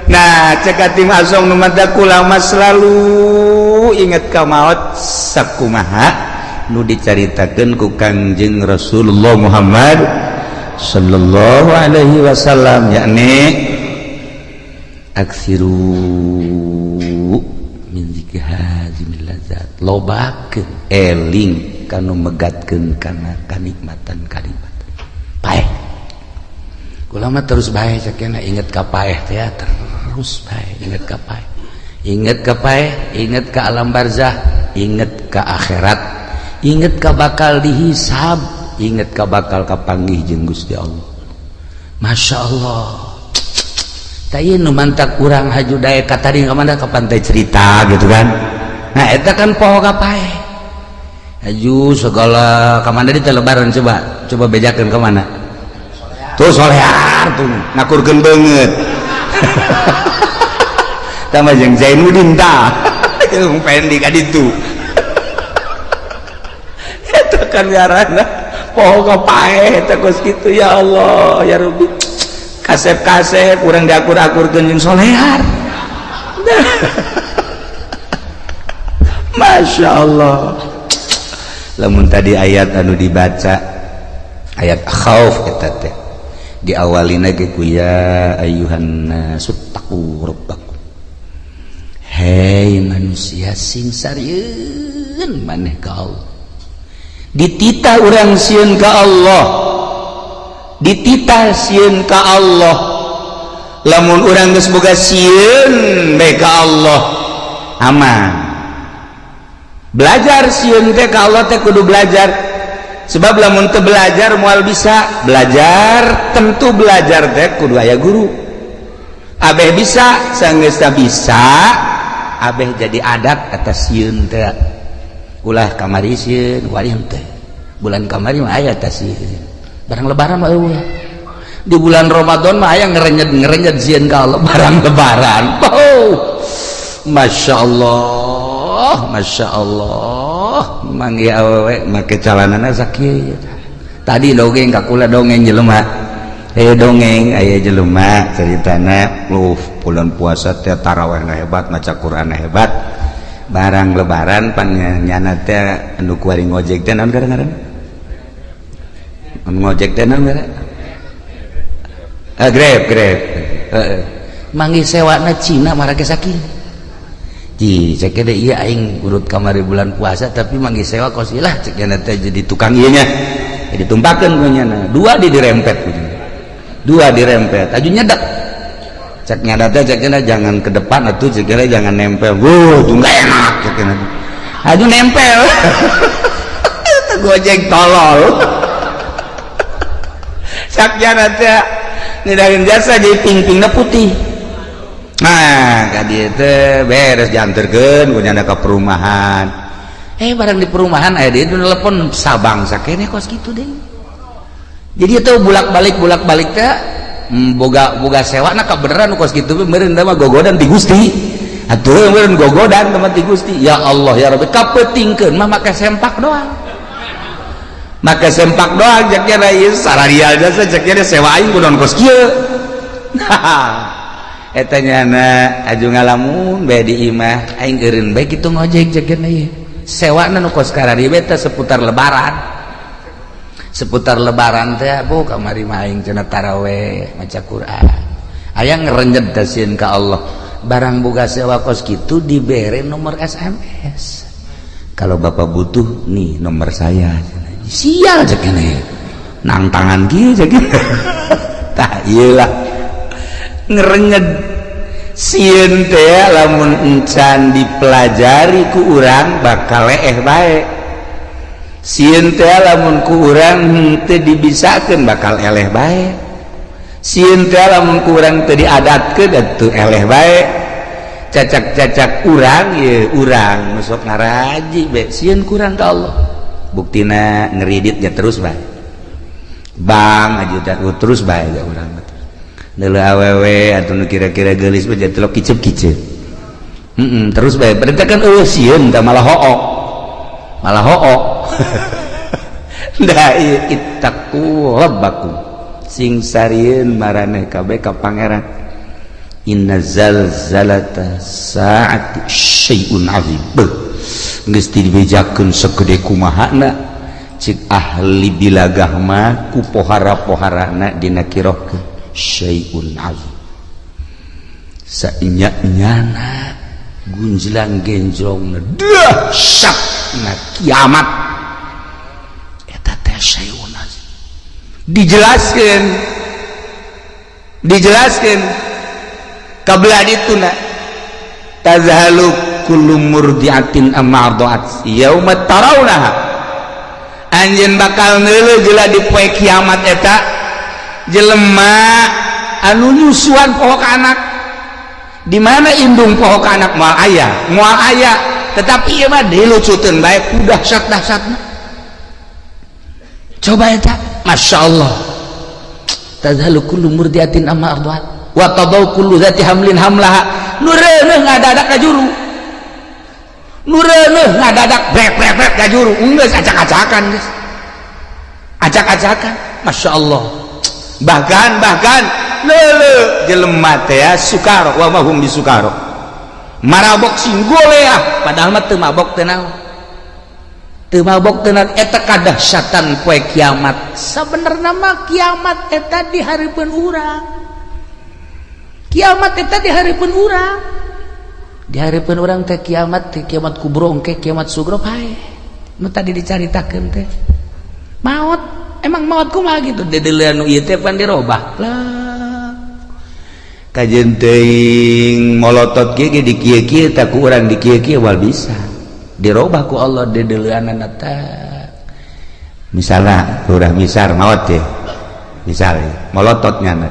Speaker 1: Nah cek ating asong nu mata kulama selalu inget ka maot sakumaha nu dicaritakeun ku Kangjeng Rasulullah Muhammad sallallahu alaihi wasallam, yakni aksiru min zikri hazimil ladzat, lobakeun eling kanu megatkeun kana kanikmatan kalimat paeh. Ulama terus bae sakena inget ka paeh teh terus bae inget ka paeh, inget ka paeh, inget ka alam barzah, inget ka akhirat, inget ka bakal dihisab, inget ka bakal kapanggih jeung Gusti Allah. Masya Allah tadi nu mantak urang haju dae ka tadi kamana ka pantai cerita gitu kan. Nah eta kan poho ka paeh haju segala kamana di lebaran coba bejakeun ka mana tuh solear tuh ngakurkeun beungeut tambah jeung Zainuddin tah jeung pendi ka ditu eta kan ngaranna poho ka paeh eta geus kitu ya Allah ya Rabbi. Kasep-kasep urang diakur-akurkeun jeung solear Masya Allah. Lamun tadi ayat anu dibaca ayat khauf eta teh diawalina ge ku ya ayyuhan nasu taqu rabbakum, hei manusia sing sarieun maneh ka Allah, dititah urang sieun ka Allah, dititah sieun ka Allah. Lamun urang geus boga sieun bae ka Allah aman. Belajar sieun teh ka Allah teh kudu belajar, sebab lamun teu belajar moal bisa belajar, tentu belajar teh kudu aya guru. Abeh bisa saenggeus teh bisa abeh jadi adat atas sieun teh ulah kamari sieun wali teh bulan kamari mah aya teh sieun barang lebaran mah eueuh. Di bulan Ramadan mah aya ngerenyet sieun ka Allah barang lebaran. Oh Masya Allah, Masya Allah, manggi awewe make calanana sakieu. Tadi dongeng kakula dongeng jelema, dongeng aya jelema ceritana, bulan puasa teh tarawehna hebat, maca Qur'an hebat, barang lebaran pan nyana teh anu kuari ngojek teh naon ngaranna? Ngojek teh naon ngaranna? Grab. Manggi sewana Cina marake sakieu. Ji cek ada iya aing urut kamari bulan puasa tapi manggi sewa kosilah cek teh jadi tukang ieu nya ditumpakeun ku nyana dua dirempet aju nyedak cek nyada teh cek jangan ke depan atuh cek jangan nempel tuh enggak enak cek aju nempel eta gojek tolol cek nyana teh nidahin jasa jadi ping-pingna putih. Nah kadi teh beres dianterkeun ku nyana ka perumahan. Barang di perumahan aya dieu telepon sabang sakene kos kitu deh. Jadi itu bulak-balik teh boga sewana ka beneran kos kitu meureun mah gogodan ti Gusti. Atuh meureun gogodan teman ti Gusti. Ya Allah ya Rabbi kapeutingkeun mah make sempak doang. Make sempak doang cek nya ieu sararial jasa cek nya sewa aing kudu kos kieu. Eta nyana aju ngalamun bae di imah aing eureun bae kitu ngojek cekeun ieu sewana nu kos karari beta seputar lebaran seputar lebaran teh bu kamari maing cenah taraweh maca Quran aya ngerenjed tasieun ka Allah barang boga sewa kos kitu dibere nomor SMS kalau bapak butuh nih nomor saya sial cek ini nang tangan kieu cek tah ieu lah ngerenjed sieun teh lamun encan dipelajari ku urang bakal leeh bae sieun teh lamun ku urang teu dibisakeun bakal eleh bae sieun teh lamun ku urang teu diadatkeun atuh eleh bae cacak-cacak urang ye urang nu sok ngaraji bae sieun ku urang ka Allah buktina ngeridit ya terus bae bang ajudan terus bae ga urang neuleuh awewe atuh nu kira-kira geulis mah jatelok kicep-kicep terus bae perintah kan eueuh sieun tah malah hook da ieu ittaqu rabbakum sing sarieun maraneh kabeh ka pangeran inna zalzalata saati syai'un azim geus dibejakeun sagede kumahana cik ahli bilagah mah ku pohara-poharana dinakirohkeun syai'un azim saenya-nyana gunjlang genjlongna dahsyatna kiamat eta teh syai'un azim dijelaskeun kabla dituna tazhalu kullu murdiatin amma arda'at yauma tarawnaha anjeun bakal neuleuh geula di poe kiamat eta jelema anu nyusuan pohok anak di mana indung pohok anak moal aya tetapi ieu mah dilucuteun bae ku dahsyat-dahsyatna coba eta masyaallah tazhalu kullu murdiatin amma arda'at wa tadau kullu zati hamlin hamlaha nu reuneuh ngadadak ka juru nu reuneuh ngadadak brek-brek ka juru geus acak-acakan geus acak-acakan masyaallah bahkan leuleuh jelema teh sukar wa mahum bisukaro marabok sing goleh padahal mah teu mabok teh naon teu mabok teh naon eta kadahsyatan poe kiamat sabenerna mah kiamat eta di hareupeun urang kiamat eta di hareupeun urang teh kiamat kubro engke kiamat sugro hae nu tadi dicaritakeun teh maot emang maut kumaha gitu dedeleuan nu ieu teh pan dirobah lah kajeun teuing molotot kieu di kieu-kieu tah ku urang di kieu-kieu wal bisa dirobah ku Allah dedeleuanna teh misalna urang misar maot teh misal molotot nyana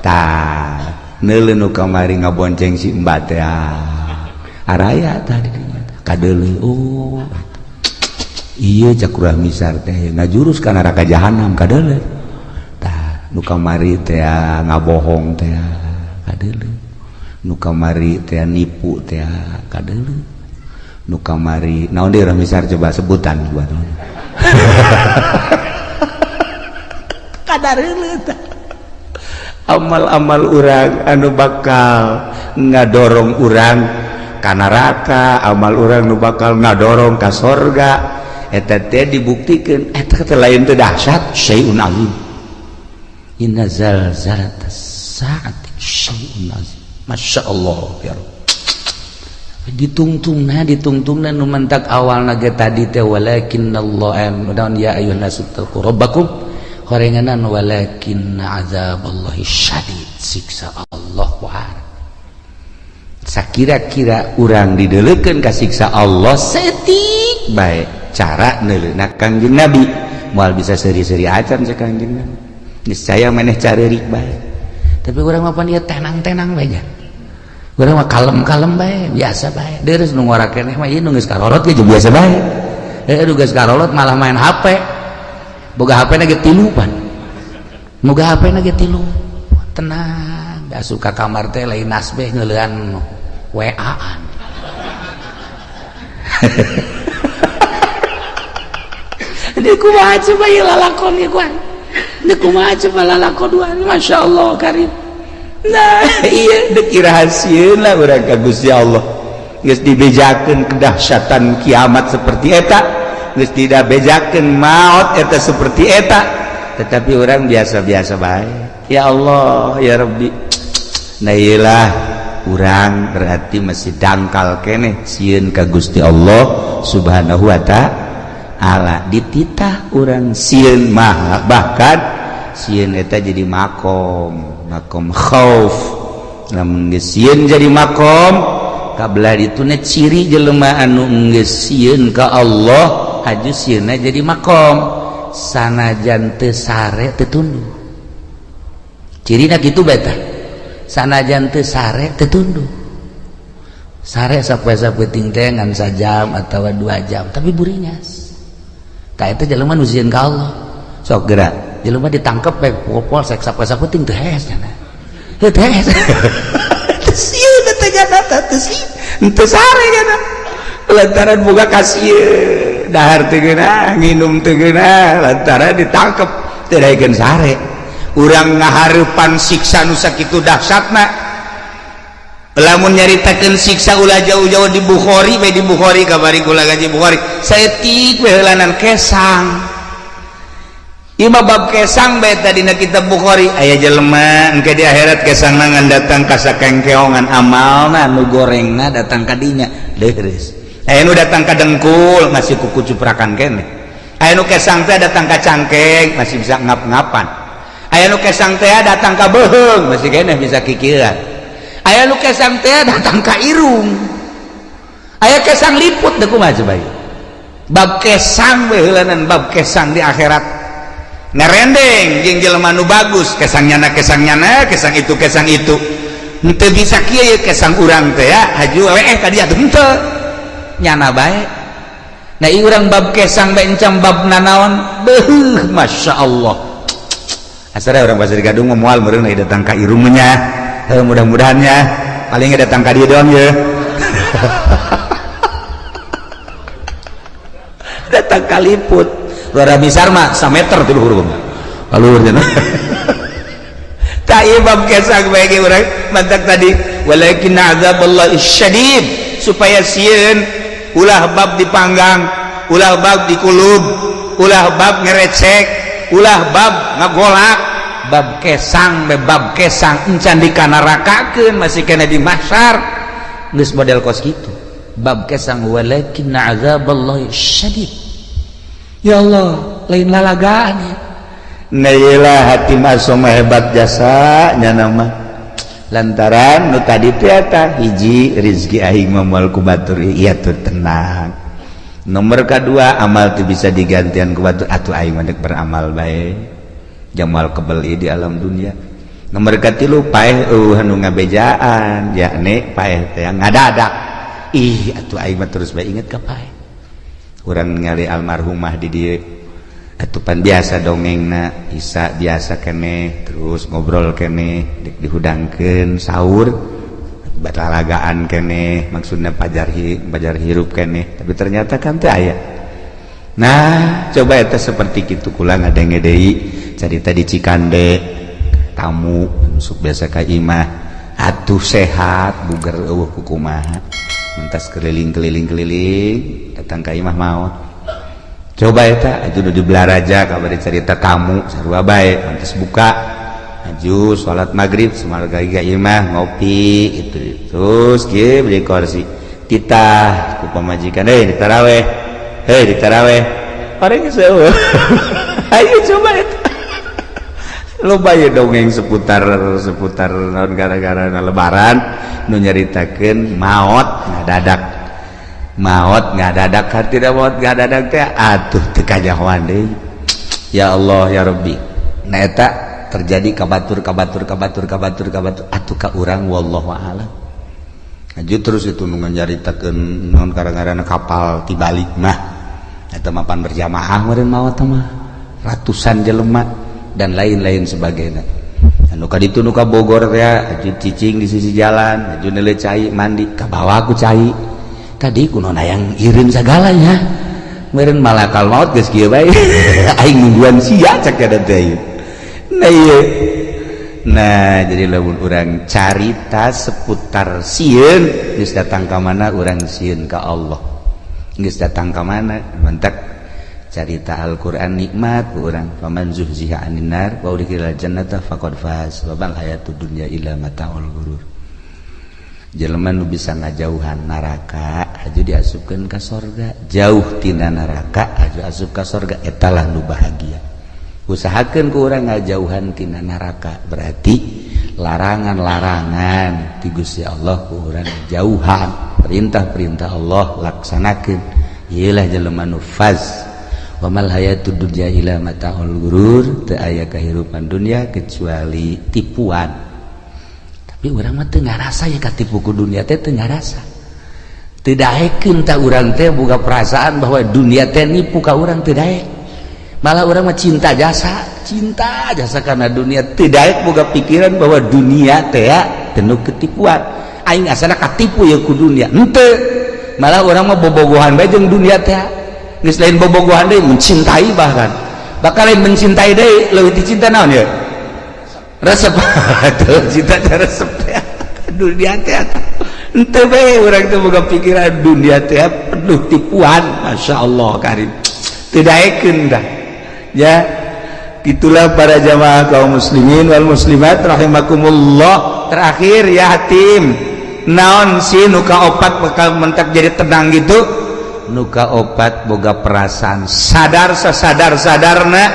Speaker 1: tah neuleuh nu kamari ngabonceng si Mbah teh araya tah di dinya kadeuleuh oh iya cak urang misar teh ngajurus ka neraka jahanam kadeuleuh tah nu kamari teh ngabohong teh kadeuleuh nu kamari teh nipu teh kadeuleuh nu kamari naon deui urang misar coba sebutan buat kadareuleut tah amal-amal urang anu bakal ngadorong urang ka neraka amal urang nu bakal ngadorong ka sorga eta teh dibuktikan eta teh lain teh dahsyat syai'un azim inna zalzalatas saati syai'un azim masyaallah ya ditungtungna nu mentak awalna ge tadi teh walakinallahu mudahan ya ayyuhan nasu taqu rabbakum horenganan walakinna azaballahi syadid siksa Allah wahar sakira-kira urang dideuleukeun ka siksa Allah setik bae cara neuleuhna Kangjeng Nabi moal bisa seri-seri acan sa Kangjeng Nabi niscaya maneh careurik bae tapi urang mah pan ieu tenang-tenang bae nya urang mah kalem-kalem bae biasa bae deureuh nu ngora keneh mah ieu nu geus karorot ge biasa bae nu geus karorot malah main HP boga HP na ge 3 pan boga HP na ge 3 tenang da suka kamar teh lain nasbeh ngeuleuhan WA-an dia kumaha coba ieu lalakon ieu kuan dia kumaha coba lalakon duaan masyaallah karim nah ieu deuk irahasieun lah urang ka Gusti Allah geus dibejakeun kedahsyatan kiamat seperti eta geus tidak bejakeun maut eta seperti eta, tetapi orang biasa-biasa baik. Ya Allah ya Rabbi, nah iyalah urang berarti masih dangkal keneh sieun ka Gusti Allah Subhanahu wa ta'ala. Dititah urang sieun mah bahkan sieun eta jadi makom khauf. Lamun geus sieun jadi makom kabelah dituna ciri jelema anu geus sieun ka Allah haju sieunna jadi makom sanajan teu sare teu tunduh. Cirina kitu beta, sanajan teu sare teu tunduh. Sare sapoe-sapoe teh ngan sajam atawa 2 jam tapi buringas. Tah eta jelema nu sieun ka Allah. Sok geura jelema ditangkep bae polsek sapoe-sapoe teu hees cenah. Teu hees. Sieun teh jana teu sieun teu sare kana. Lantaran boga kasieun, dahar teu geuna, nginum teu geuna, lantaran ditangkep teu daekeun sare. Urang ngahareupan siksa nu sakitu dahsyatna. Lamun nyaritakeun siksa ulah jauh-jauh di Bukhari, bae di Bukhari kabari kula gaji Bukhari. Saeutik we heulanan kesang. Ieu mah bab kesang bae tadina kitab Bukhari. Aya jelema engke di akhirat kesangna ngan datang ka sakengkeongan amalna nu gorengna datang ka dinya leres. Aya nu datang ka dengkul masih kuku cuprakan keneh. Aya nu kesang teh datang ka cangkeng masih bisa ngap-ngapan. Aya nu kesang teh datang ka beuheung masih keneh bisa kikiran. Aya nu kesang teh datang ka irung. Aya kesang liput teh kumaha coba ieu. Bab kesang we heulanan bab kesang di akhirat. Ngarendeng jeung jelema nu bagus, kesangnyana kesang itu. Henteu bisa kieu ye kesang urang teh ya, haju weeh ka dieu teh henteu. Nyana bae. Nah ieu urang bab kesang bae encam bab nanaon? Beuh, masyaallah. Asara orang pasar Gadung moal meureun datang ka irungnya. Mudah-mudahannya paling datang ka dieu doang ya. Datang ka liput. Luar besar mah 1 meter tuh luhur. Luhur cenah. Ta ieu bab kesang bae ge urang mantak tadi walakin azaballahi syadid supaya sieun ulah bab dipanggang, ulah bab dikulub, ulah bab ngerecek, ulah bab ngagolak. Bab kesang bab kesang encan dikanarakakeun masih kena di mahsyar geus model kos kitu. Bab kesang walakin azaballahi syadid. Ya Allah lain lalagaan ya. Nah iyalah hati masoma hebat jasa nya nama lantaran nu tadi teh eta hiji rezeki aing moal ku batur ieu teh tenang. Nomor kedua amal teh bisa digantian ku batur atuh aing mandek beramal bae. Jamal kebeli di alam dunia. Nomor katilu paeh anu ngabejaan yakni paeh teh ngadadak. Ih atuh aing mah terus bae inget ka paeh. Urang ningali almarhumah di dieu atuh pan biasa dongengna Isa biasa keneh terus ngobrol keneh dek dihudangkeun sahur batalagaan keneh maksudna pajar hirup keneh tapi ternyata kan teu aya. Nah coba eta seperti kitu kula ngadenge deui carita di Cikande tamu sok biasa ka imah atuh sehat buger eueuh kumaha mentas keliling datang ka imah maot coba eta aju nu diblaraja kabari carita tamu sarua bae mentas buka aju salat maghrib sumarga ka imah ngopi itu terus kieu beli kursi titah ku pamajikan ditaraweh ditaraweh pareng geus eueuh ayo coba eta loba ya dongeng seputar naon gara-gara lebaran nu nyaritakeun maot ngadadak tidak maot ngadadak teh atuh teu kajahoan deui. Ya Allah ya Rabbi. Nah eta terjadi kabatur atuh ka urang wallahu a'lam. Aju terus itu nu nyaritakeun naon gara-gara kapal tibalik mah eta mapan berjamaah meureun maot mah ratusan jelema dan lain-lain sebagainya. Anu kaditu nu ka Bogor teh aju cicing di sisi jalan, aju neuleuh cai mandi, ka bawah ku cai. Tadi kuno yang irin segalanya. Meureun malakal maut geus kieu bae. Aing nungguan sia cek ada teh. Nah ieu. Nah, jadi lamun urang carita seputar sieun geus datang ka mana urang sieun ka Allah. Geus datang ka mana? Mentek carita Al-Qur'an nikmat ku urang faman zuhziha 'anil nar wa udkhilal jannata faqad faz wa bal hayatud dunya illa mataul ghurur. Jelema nu bisa ngajauhan neraka aju diasupkeun ka sorga, jauh tina neraka aju asup ka sorga, eta lah nu bahagia. Usahakeun ku urang ngajauhan tina neraka, berarti larangan-larangan ti Gusti Allah ku urang jauhan, perintah-perintah Allah laksanakeun. Ieulah jelema nu faz. Wa mal hayatud dunya illa mataul ghurur, teu aya kahirupan dunia kecuali tipuan. Tapi urang mah teu ngarasa ya katipu ku dunia teh teu ngarasa. Teu daekeun ta urang teh boga perasaan bahwa dunia teh nipu ka urang teu daek. Malah urang mah cinta jasa karena dunia, teu daek boga pikiran bahwa dunia teh penuh ketipuan. Aing asana katipu ya ku dunia. Henteu. Malah urang mah bobogohan bae jeung dunia teh. Geus lain bobogohan deui mencintai, bahkan bakal lain mencintai deui leuwih ti cinta naon ya? Resep. Atuh cinta teh resep teh. Dunia teh henteu bae urang teh boga pikiran dunia teh penuh tipuan. Masyaallah karim. Teu daekeun dah. Ya, itulah para jamaah kaum muslimin wal muslimat rahimakumullah. Terakhir ya hatim, naon sih nuka opat bakal mentak jadi tenang gitu? Nuka opat boga perasaan sadar sadarna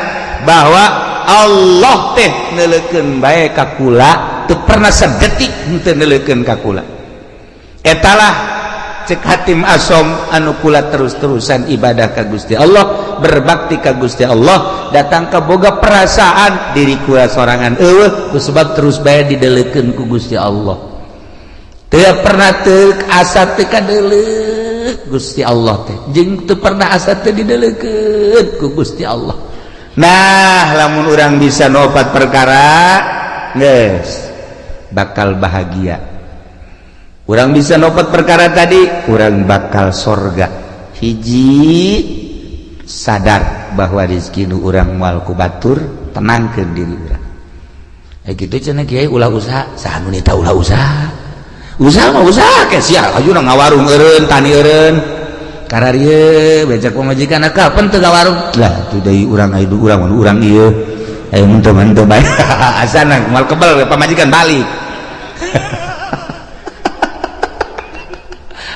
Speaker 1: bahwa Allah teh neuleukeun bae ka kula, teu pernah sadetik henteu neuleukeun ka kula. Etalah cek hatim asom anu kula terus-terusan ibadah ka Gusti Allah, berbakti ka Gusti Allah, datang ka boga perasaan diri kula sorangan eueuh kusebab terus bae dideuleukeun ku Gusti Allah. Teu pernah teu asa teu kadeuleuh Gusti Allah teh, jeung teu pernah asa teu dideuleukeun ku Gusti Allah. Nah, lamun urang bisa nopat perkara geus bakal bahagia. Urang bisa nopat perkara tadi, urang bakal sorga. Hiji sadar bahwa rezeki nu urang moal ku batur, tenangkeun diri urang. Kitu cenah kiai ulah usaha, saha nu nita ulah usaha. Usaha mah usaha ke sia, ayeuna ngawarung eureun, tani eureun. Kararieu becak pamajikan kapan teu ngawarung? Lah teu deui urang aya urang ieu. Aya mun teu bae. Asana moal kebal pamajikan balik.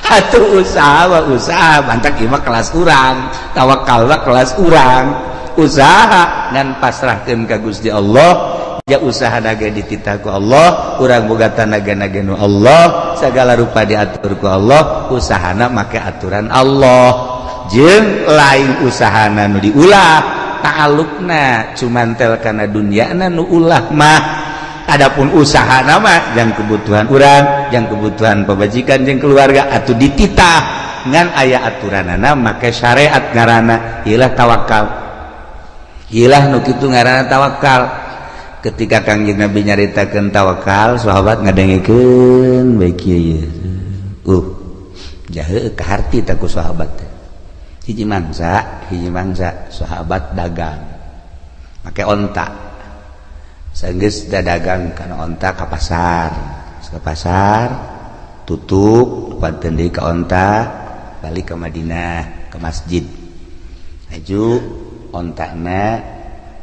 Speaker 1: Atuh usaha bantak ieu mah kelas urang, tawakal mah kelas urang. Usaha ngan pasrahkeun ka Gusti Allah. Ya usaha naga dititah ku Allah, urang boga tanaga-naga nu Allah, segala rupa diatur ku Allah, usahana make aturan Allah. Jeung lain usahana nu diulah, ta'alluqna cumantel kana dunyana nu ulah mah. Adapun usahana mah jang kebutuhan urang, jang kebutuhan pamajikan jeung keluarga atuh dititah ngan aya aturanana make syariat ngaranna ieulah tawakal. Ieulah nu kitu ngaranna tawakal. Ketika Kangjeng Nabi nyaritakeun tawakal, sahabat ngadengikeun bae kieu. Jahe ka harti ta ku sahabat. Hiji mangsa sahabat dagang. Make onta. Saenggeus dagang kana onta ka pasar. Ka pasar tutup panteun deui ka onta, balik ke Madinah, ke masjid. Aju ontana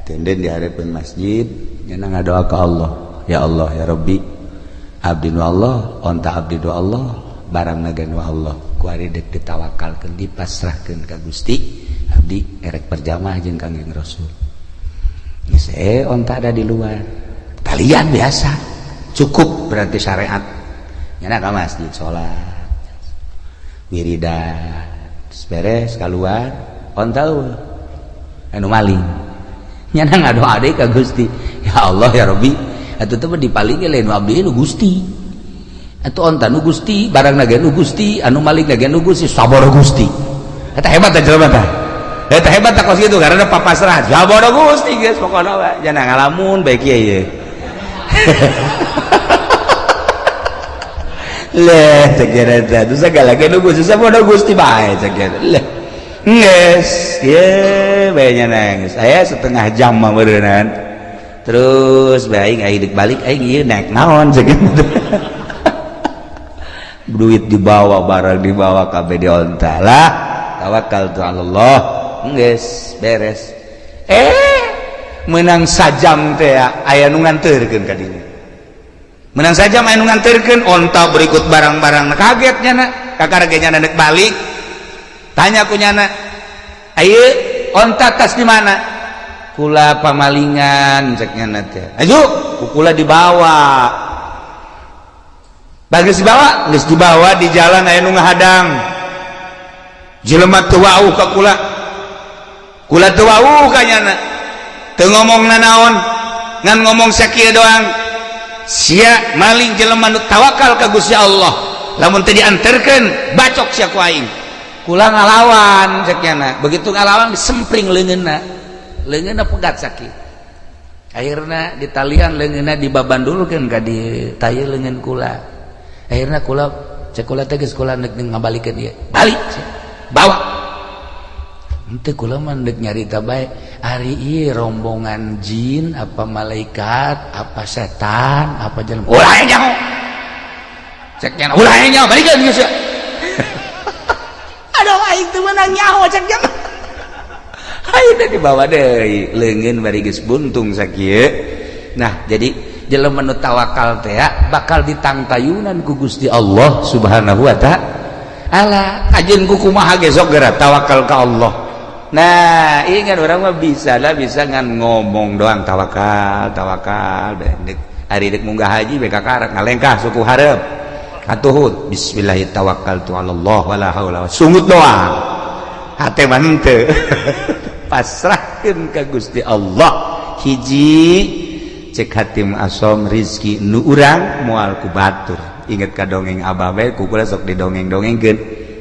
Speaker 1: tenden di hadapan masjid, nyana ngadoa ke Allah, ya Allah ya Rabbi, abdi nu Allah, onta abdi nu Allah, barang naga nu Allah, ku ari dek ditawakalkeun dipasrahkeun ka Gusti, abdi erek perjamaah jeung Kangjeng Rasul. Geus onta ada di luar, talian biasa, cukup berarti syariat. Nyana ka masjid salat, wiridan, beres keluar, onta anu maling. Nyana ngadoa deui ka Gusti, ya Allah ya Rabbi, atuh teh dipalingi lain abdi nu Gusti, atuh onta nu Gusti, barang nage nu Gusti, anu maling nage nu Gusti, saboro Gusti. Eta hebat teh jelema teh, eta hebat teh kos kitu karena papasrah, saboro Gusti geus pokona we, jangan ngalamun bae kieu ye. Leh cek eta tuh segala nu Gusti, saboro Gusti bae cek eta. Leh nges, ye, bayarnya nangis. Saya setengah jam mah berenang. Terus baik, aing balik, aing iya naik naon segitu. Duit dibawa, barang dibawa, kabeh di onta lah. Tawakal tu Allah. geus beres menang sajam teh aya nu nganterkeun ka dinya menang sajam aya nu nganterkeun onta berikut barang-barang kaget nyana kakarage nyana nek balik tanya ku nyana ayeuna onta tas di mana kula pamalingan cek nyana teh aju kula dibawa bagus dibawa di jalan aya nu ngahadang jelema teu wau ka kula teu wau ka nyana teu ngomongna naon ngan ngomong sakieu doang sia maling jelema nu tawakal ka Gusti Allah lamun teu dianterkeun bacok sia ku aing kula ngalawan cek nyana begitu ngalawan disempring leungeunna pegat sakit akhirna ditalian leungeunna dibabandulkeun ka di tayeu leungeun kula akhirna kula cek kula teh geus kula neuk ngabalikeun ieu balik bawa henteu kula mah neuk nyarita bae ari ieu rombongan jin apa malaikat apa setan apa jelema ulah nyaho cek nyana ulah nyaho balikeun geus aduh aing teu meunang nyaho cek nyana ayeuna dibawa deui leungeun bari geus buntung sakieu nah jadi jelema nu tawakal teh bakal ditangtayunan ku Gusti Allah Subhanahu wa taala ajeun ku kumaha ge sok geura tawakal ka Allah nah ingat urang mah bisa ngan ngomong doang tawakal dek ari dek munggah haji beka karek ngalengkah suku hareup atuhud bismillahirrahmanirrahim tawakkaltu 'alallah wala haula sungut doang hate mah henteu pasrahkeun ka Gusti Allah hiji cek hatim asom rizki nu urang moal ku batur inget ka dongeng abah bae ku kula sok didongeng-dongengkeun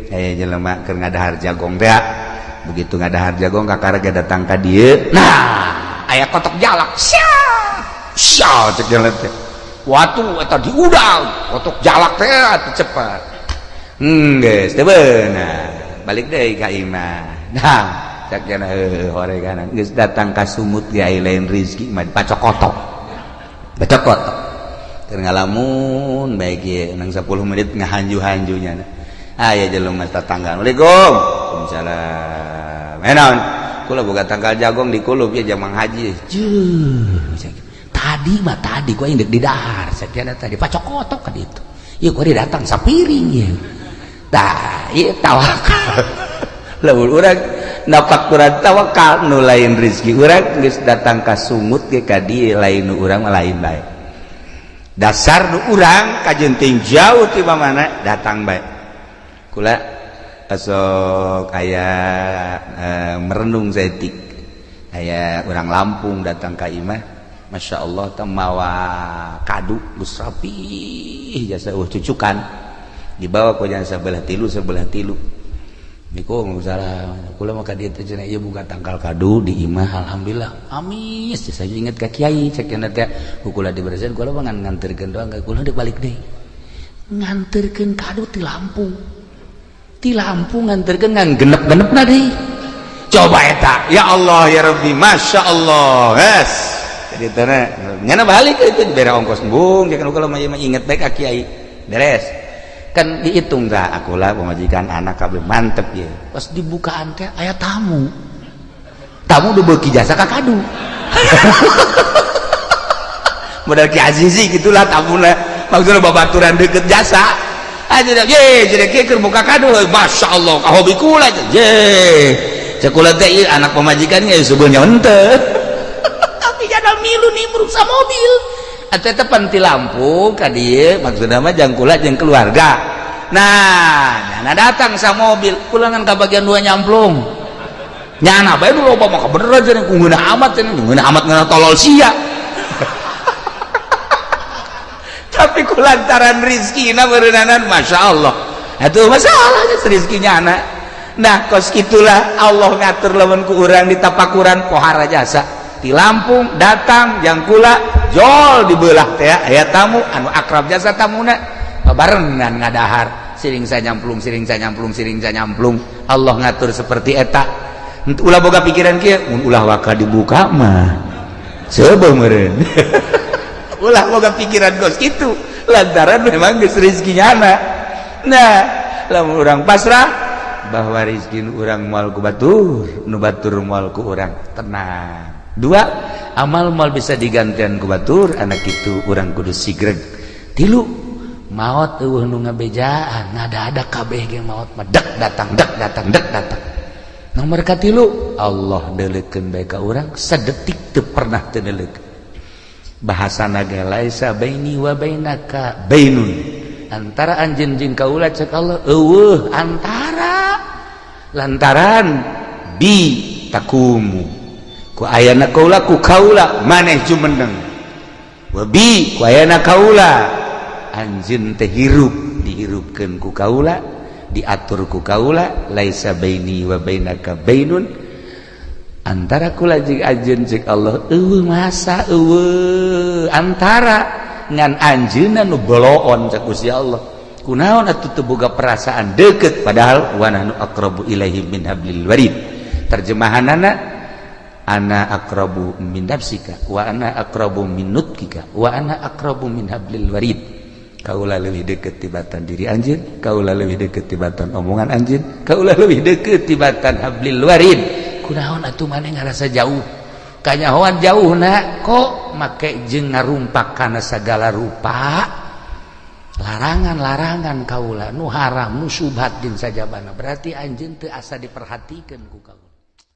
Speaker 1: aya jelema keur ngadahar jagong teh begitu ngadahar jagong kakarage datang ka dieu nah aya kotok jalak sia cek jelema teh watu eta diudang kotok jalak teh atuh cepat geus teu beunang balik deui ka imah nah cek cenah horeganan geus datang ka sumut ge aya lain rezeki mah dipacok kotok bacokot keur ngalamun bae kieu nang 10 menit ngahanju-hanjunya aya jelema tatangga Assalamualaikum Waalaikumsalam naon kula boga tanggal jagong di kulup ya jamang haji tadi ku aing di dahar sakiana tadi pacok kotok ka ditu ieu ku datang sapiring ieu tah ieu tawakal lamun urang napak kurang tawakal nu lain rezeki urang geus datang ka sumut ge ka dieu lain nu urang mah lain bae dasar nu urang kajenting jauh ti mana datang bae kula asok aya merenung saeutik aya urang Lampung datang ka imah Masya Allah temawa kadu geus rapi jasa cucukan dibawa ku jana sebelah tilu niku salah kula mah ka dieu teh cenah ieu buka tangkal kadu di imah alhamdulillah amis saya inget ka kiai cek cenah teh kula diberesin kula mah nganterkeun doang kula deuk balik deui nganterkeun kadu ti Lampung nganterkeun ngan genep-genepna deui coba eta ya Allah ya Rabbi Masya Allah jadi teh nyana balik itu bere ongkos embung jangan kula mah inget bae ka kiai beres kan dihitung dah akulah pemajikan anak kabeh mantep ya pas dibukaan teh aya tamu udah beuki jasa ka kadu modal Ki Azizi gitulah tamuna maksudna babaturan deukeut jasa aja ye jadi keur buka kadu Masya Allah ka hobi kula ye cek kula teh anak pemajikan ge sebenarnya henteu tapi jadal milu nih meruksa mobil eta panti Lampung ka dieu maksudna mah jang kula jeung keluarga. Nah, nyana datang sa mobil, kula ngan ka bagian 2 nyamplung. Nyana bae nu loba mah bener aja nih ngeuna amat ngana tolol sia. Tapi kulantaran rizkina beureunanan masyaallah. Atuh masalah rezekinya anak. Nah, kos kitulah Allah ngatur lamun ku urang di tapakuran pohara jasa. Di Lampung datang yang kula jol dibelah teh aya tamu anu akrab jasa tamuna barengan ngadahar siring sanyamplung Allah ngatur seperti eta ulah boga pikiran kieu mun ulah waka dibuka mah sebeuh meureun ulah boga pikiran kos kitu lantaran memang geus rezekinya anak. Nah lamun urang pasrah bahwa rizki urang moal ku batur, nu batur moal ku urang. Tenang. 2, amal moal bisa digantian ku batur, anak itu urang kudu sigreg. 3, maot eueuh nu ngabejaan, ngada-ada kabeh ge maot mah dek datang. Nomor 3, Allah deuleukeun bae ka urang sadetik teu pernah teu deuleukeun. Bahasana ge laisa baini wa bainaka bainun. Antara anjeun jeung kaula cek Allah eueuh antara lantaran bi takumu ku ayana kaula ku kaula maneh jumeneng wa bi ku ayana kaula anjeun teh hirup dihirupkeun ku kaula diatur ku kaula laisa baini wa bainaka bainun antara kula jeung anjeun cek Allah eueuh masa eueuh antara ngan anjeunna nu boloon cak Gusti Allah kunaon atuh teu boga perasaan deukeut padahal wa nahnu aqrabu ilaihi min hablil warid. Terjemahanana ana aqrabu min nafsika wa ana aqrabu min nutkika wa ana aqrabu min hablil warid. Kaula leuwih deukeut tibatan diri anjeun, kaula leuwih deukeut tibatan omongan anjeun, kaula leuwih deukeut tibatan hablil warid. Kunaon atuh maneh ngarasa jauh kanyahoan jauhna kok make jeung ngarumpak kana sagala rupa larangan kaula nu haram nu subhat din sajabana berarti anjeun teu asa diperhatikeun ku kaula.